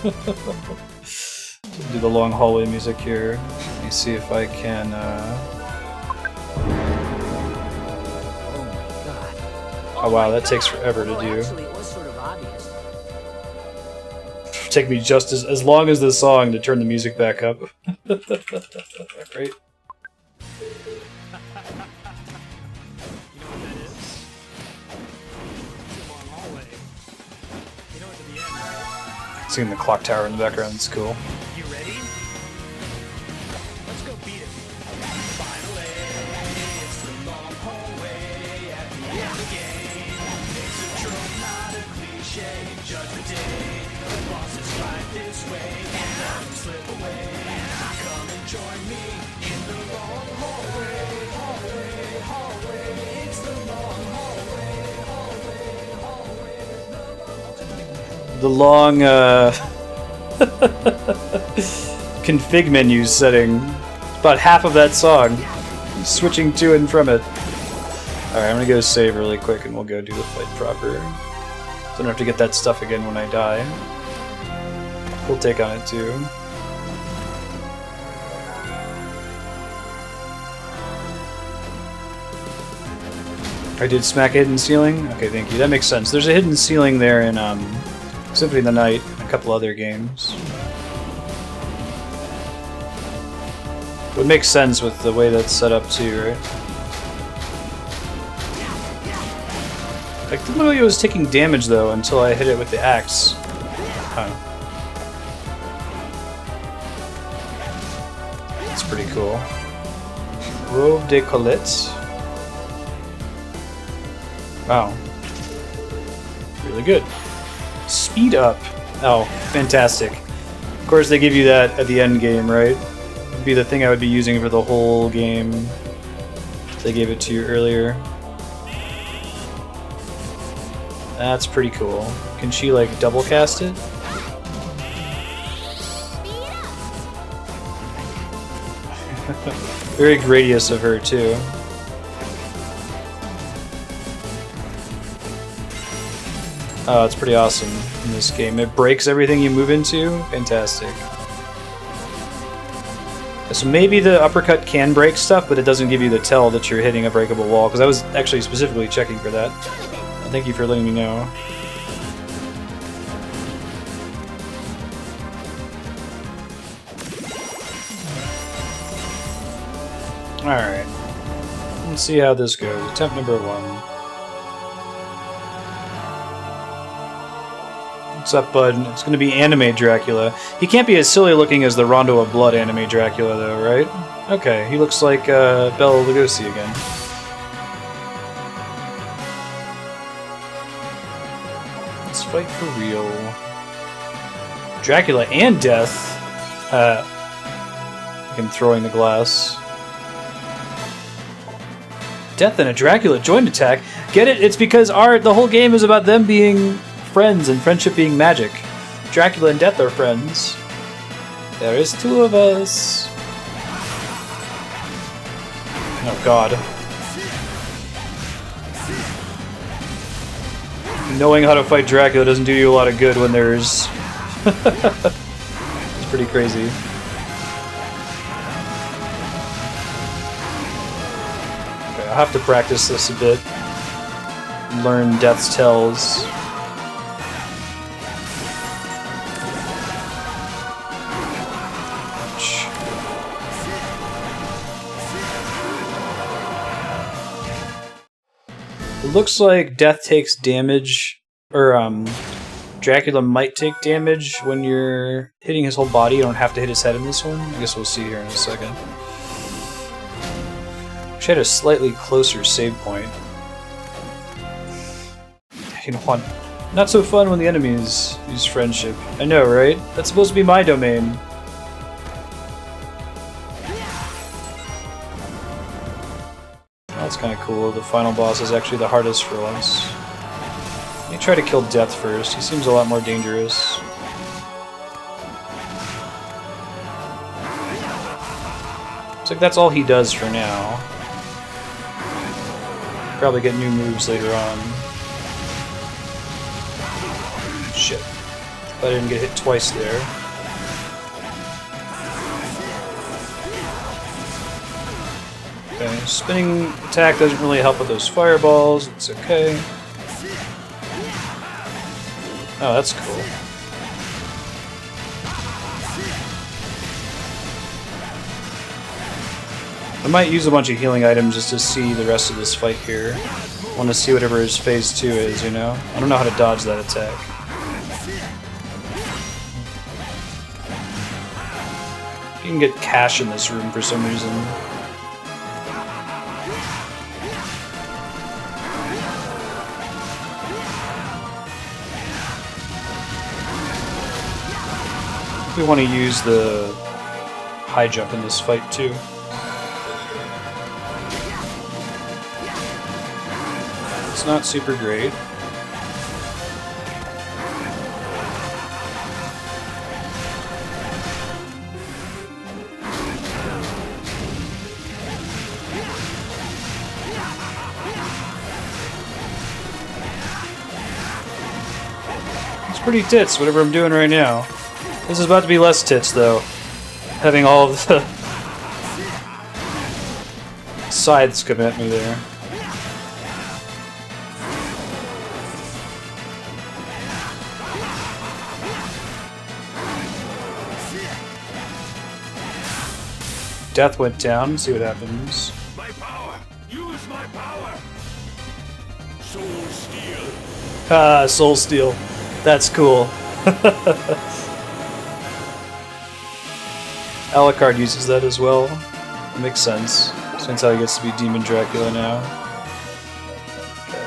Do the long hallway music here. Let me see if I can. Oh wow, that takes forever to do. Actually, it was sort of obvious. Take me just as long as the song to turn the music back up. Great. Seeing the clock tower in the background, it's cool. You ready? Let's go beat it. Finally, it's the long hallway at the end game. It's a trope, not a cliche, just this way, and I can slip away. Come and join me in the long hallway, hallway, hallway. It's the long hallway, hallway, hallway. The long config menu setting. About half of that song. Switching to and from it. Alright, I'm gonna go save really quick and we'll go do the fight proper. So I don't have to get that stuff again when I die. We'll take on it too. I did smack a hidden ceiling? Okay, thank you. That makes sense. There's a hidden ceiling there in Symphony of the Night and a couple other games. Would make sense with the way that's set up too, right? I didn't know it was taking damage though until I hit it with the axe. Huh. That's pretty cool. Robe de Colette. Wow. Really good. Speed up. Oh, fantastic. Of course they give you that at the end game, right? It'd be the thing I would be using for the whole game. They gave it to you earlier. That's pretty cool. Can she like double cast it? Very Gradius of her too. Oh, it's pretty awesome in this game. It breaks everything you move into. Fantastic. So maybe the uppercut can break stuff, but it doesn't give you the tell that you're hitting a breakable wall, because I was actually specifically checking for that. Thank you for letting me know. Alright. Let's see how this goes. Attempt number 1. What's up, bud? It's going to be anime Dracula. He can't be as silly looking as the Rondo of Blood anime Dracula, though, right? Okay, he looks like Bela Lugosi again. Let's fight for real. Dracula and Death. Like him throwing the glass. Death and a Dracula joint attack. Get it? It's because the whole game is about them being friends and friendship being magic. Dracula and Death are friends. There is 2 of us. Oh god. Knowing how to fight Dracula doesn't do you a lot of good when there's... It's pretty crazy. Okay, I'll have to practice this a bit. Learn Death's tells. It looks like Death takes damage, or Dracula might take damage when you're hitting his whole body. You don't have to hit his head in this one. I guess we'll see here in a second. Wish I had a slightly closer save point. You know, not so fun when the enemies use friendship. I know, right? That's supposed to be my domain. That's kind of cool. The final boss is actually the hardest for once. Let me try to kill Death first. He seems a lot more dangerous. Looks like that's all he does for now. Probably get new moves later on. Shit. I didn't get hit twice there. Okay, spinning attack doesn't really help with those fireballs. It's okay. Oh, that's cool. I might use a bunch of healing items just to see the rest of this fight here. I want to see whatever his phase 2 is, you know? I don't know how to dodge that attack. You can get cash in this room for some reason. We want to use the high jump in this fight too. It's not super great. It's pretty tits, whatever I'm doing right now. This is about to be less tits, though. Having all of the scythes come at me there. Death went down. See what happens. My power! Use my power! Soul Steel! Ah, Soul Steel. That's cool. Alucard uses that as well. It makes sense. Since how he gets to be Demon Dracula now. Okay.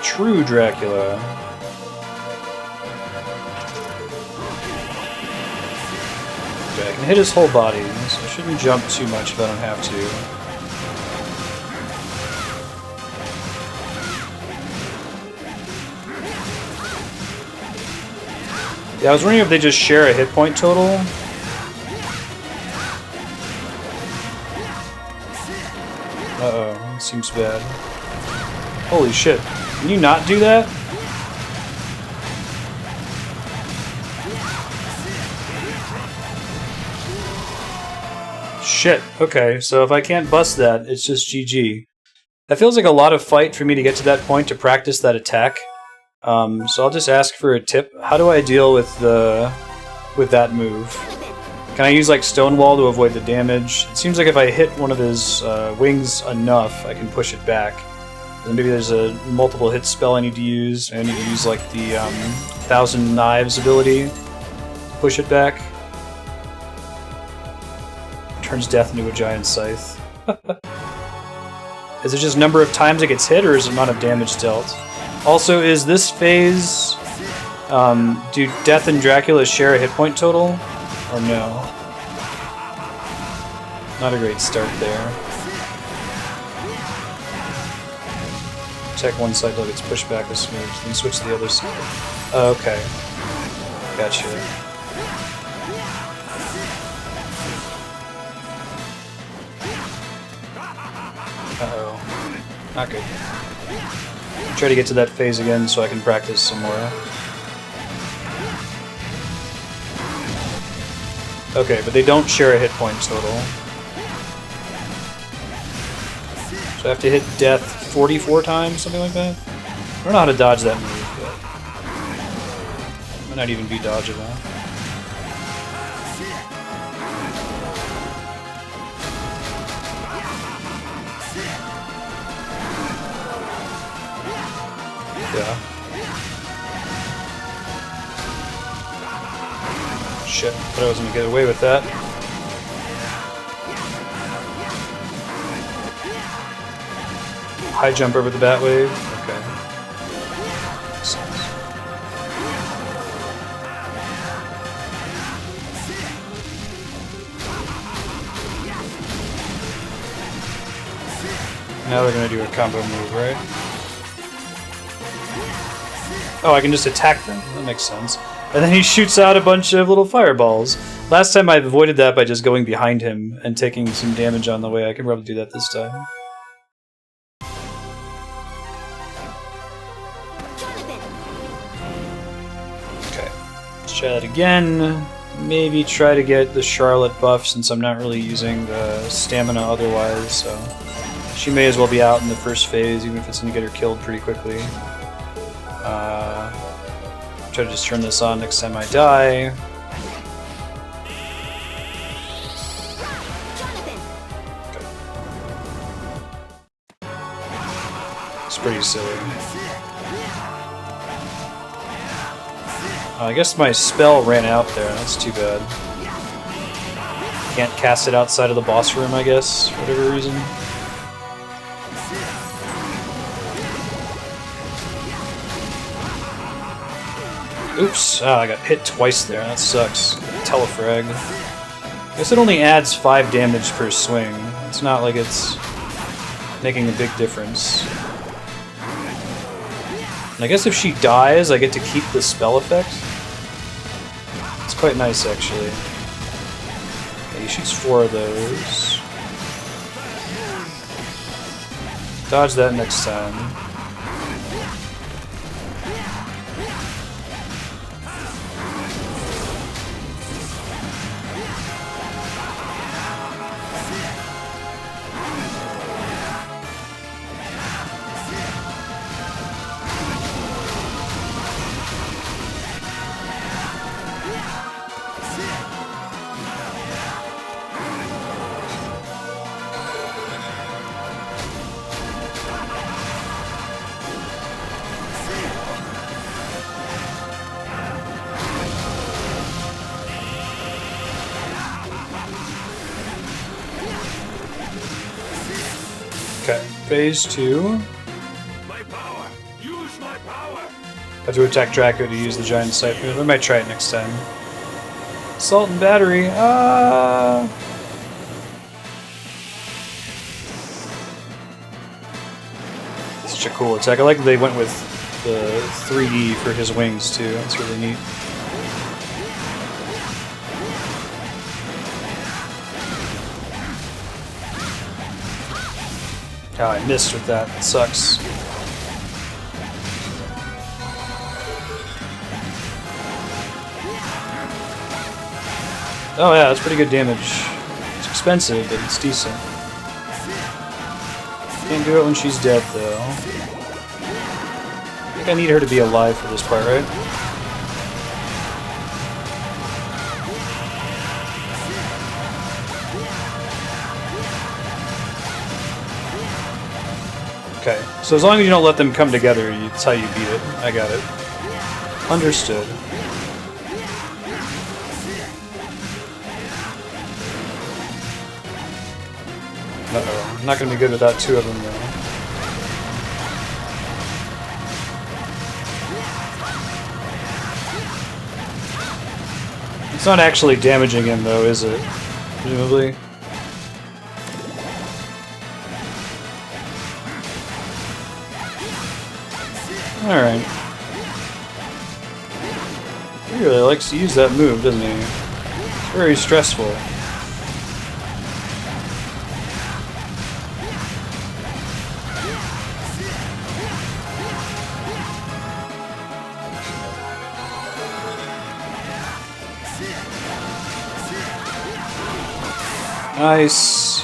True Dracula. Okay, I can hit his whole body, so I shouldn't jump too much if I don't have to. Yeah, I was wondering if they just share a hit point total. Uh-oh, that seems bad. Holy shit. Can you not do that? Shit. Okay, so if I can't bust that, it's just GG. That feels like a lot of fight for me to get to that point to practice that attack. So I'll just ask for a tip. How do I deal with that move? Can I use like Stonewall to avoid the damage? It seems like if I hit one of his wings enough, I can push it back. And maybe there's a multiple hit spell I need to use. I need to use like the 1,000 Knives ability to push it back. Turns Death into a giant scythe. Is it just number of times it gets hit, or is it amount of damage dealt? Also, is this phase... do Death and Dracula share a hit point total? Or no? Not a great start there. Check one side till it gets pushed back a smidge, then switch to the other side. Oh, okay. Gotcha. Uh-oh. Not good. Try to get to that phase again so I can practice some more. Okay, but they don't share a hit point total. So I have to hit Death 44 times, something like that? I don't know how to dodge that move, but... might not even be dodgeable. Yeah. Shit, thought I was gonna get away with that. High jump over the bat wave. Okay. Now they're gonna do a combo move, right? Oh, I can just attack them. That makes sense. And then he shoots out a bunch of little fireballs. Last time I avoided that by just going behind him and taking some damage on the way. I can probably do that this time. Okay. Let's try that again. Maybe try to get the Charlotte buff since I'm not really using the stamina otherwise, so... she may as well be out in the first phase, even if it's going to get her killed pretty quickly. Try to just turn this on next time I die. It's pretty silly. I guess my spell ran out there. That's too bad. Can't cast it outside of the boss room, I guess, for whatever reason. Oops, I got hit twice there, that sucks. Telefrag. I guess it only adds 5 damage per swing. It's not like it's making a big difference. And I guess if she dies, I get to keep the spell effect. It's quite nice, actually. Okay, he shoots 4 of those. Dodge that next time. Okay, phase 2. My power! Use my power! I have to attack Draco to use the giant sight move. I might try it next time. Assault and battery. Ah! Such a cool attack. I like that they went with the 3D for his wings too. That's really neat. Oh, I missed with that. It sucks. Oh yeah, that's pretty good damage. It's expensive, but it's decent. Can't do it when she's dead, though. I think I need her to be alive for this part, right? Okay, so as long as you don't let them come together, that's how you beat it. I got it. Understood. Uh-oh. I'm not going to be good without 2 of them, though. It's not actually damaging him, though, is it? Presumably. Alright. He really likes to use that move, doesn't he? It's very stressful. Nice.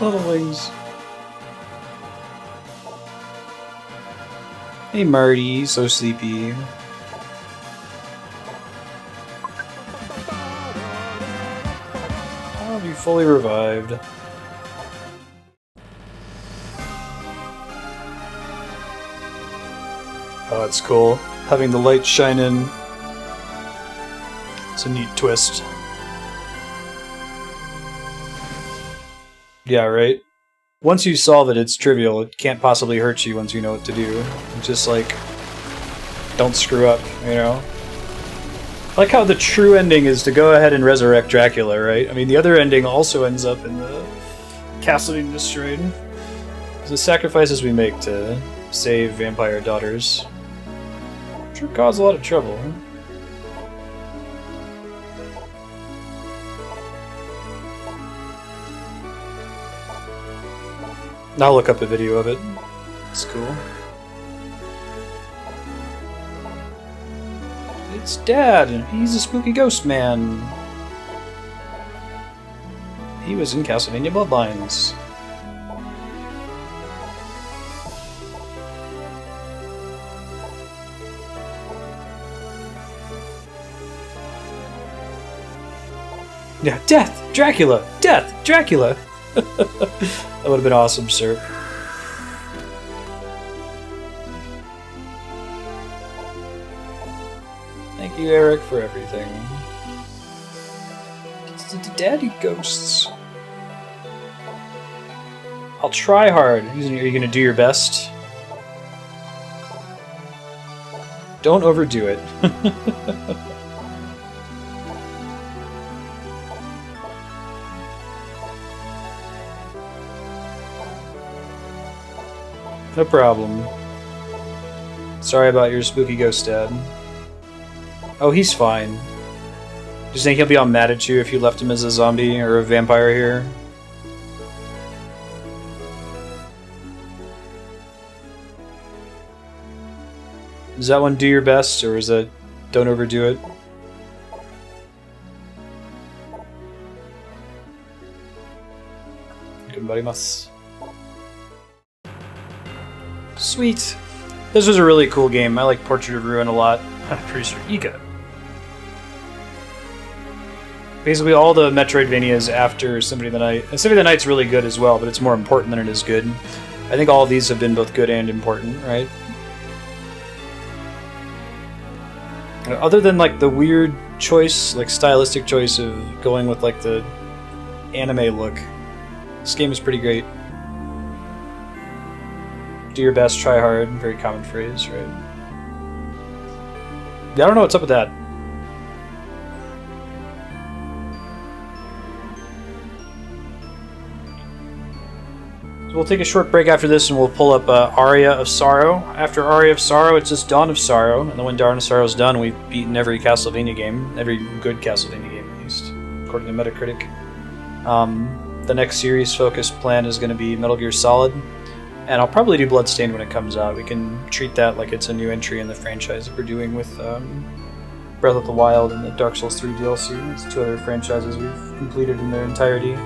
Little wings. Hey Marty, so sleepy. I'll be fully revived. Oh, that's cool. Having the light shine in. It's a neat twist. Yeah, right? Once you solve it, it's trivial. It can't possibly hurt you once you know what to do. It's just like, don't screw up, you know? I like how the true ending is to go ahead and resurrect Dracula, right? I mean, the other ending also ends up in the castle being destroyed. It's the sacrifices we make to save vampire daughters. Sure cause a lot of trouble, huh? I'll look up a video of it. It's cool. It's Dad! He's a spooky ghost man! He was in Castlevania Bloodlines. Yeah, Death! Dracula! Death! Dracula! That would have been awesome, sir. Thank you, Eric, for everything. It's the daddy ghosts. I'll try hard. Are you going to do your best? Don't overdo it. No problem. Sorry about your spooky ghost dad. Oh, he's fine. Do you think he'll be all mad at you if you left him as a zombie or a vampire here? Is that one do your best, or is that don't overdo it? Goodbye. Sweet. This was a really cool game. I like Portrait of Ruin a lot. Producer Ika. Basically, all the Metroidvanias after Symphony of the Night. And Symphony of the Night's really good as well, but it's more important than it is good. I think all of these have been both good and important, right? Other than like the weird choice, like stylistic choice of going with like the anime look, this game is pretty great. Do your best, try hard. Very common phrase, right? Yeah, I don't know what's up with that. So we'll take a short break after this and we'll pull up Aria of Sorrow. After Aria of Sorrow, it's just Dawn of Sorrow. And then when Dawn of Sorrow is done, we've beaten every Castlevania game. Every good Castlevania game, at least, according to Metacritic. The next series focus plan is going to be Metal Gear Solid. And I'll probably do Bloodstained when it comes out. We can treat that like it's a new entry in the franchise that we're doing with Breath of the Wild and the Dark Souls 3 DLC. It's two other franchises we've completed in their entirety.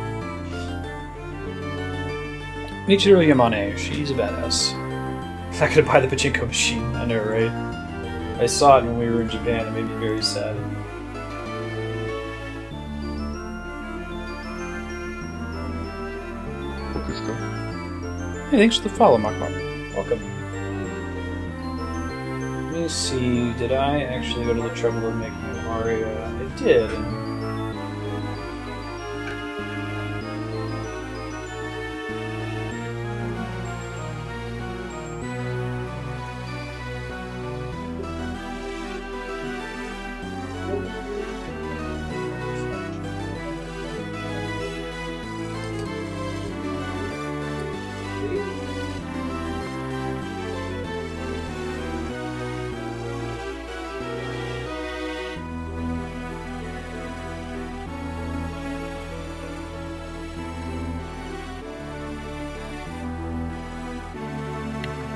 Michiru Yamane, she's a badass. Not gonna buy the pachinko machine, I know, right? I saw it when we were in Japan, it made me very sad. Hey, thanks for the follow, Makmak. Welcome. Let me see, did I actually go to the trouble of making an aria? I did.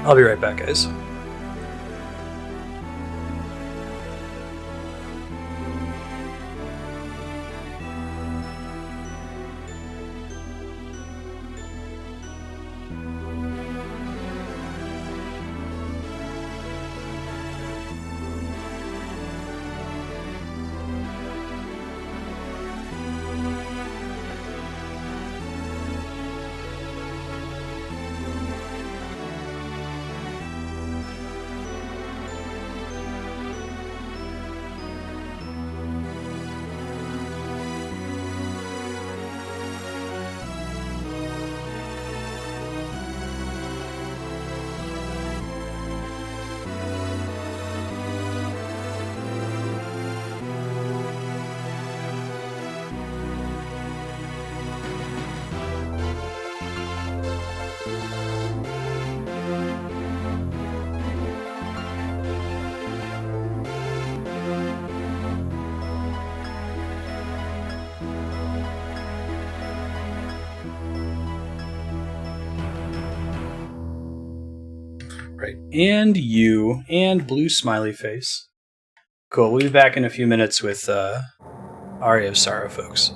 I'll be right back, guys. Right. And you, and blue smiley face. Cool, we'll be back in a few minutes with Aria of Sorrow, folks.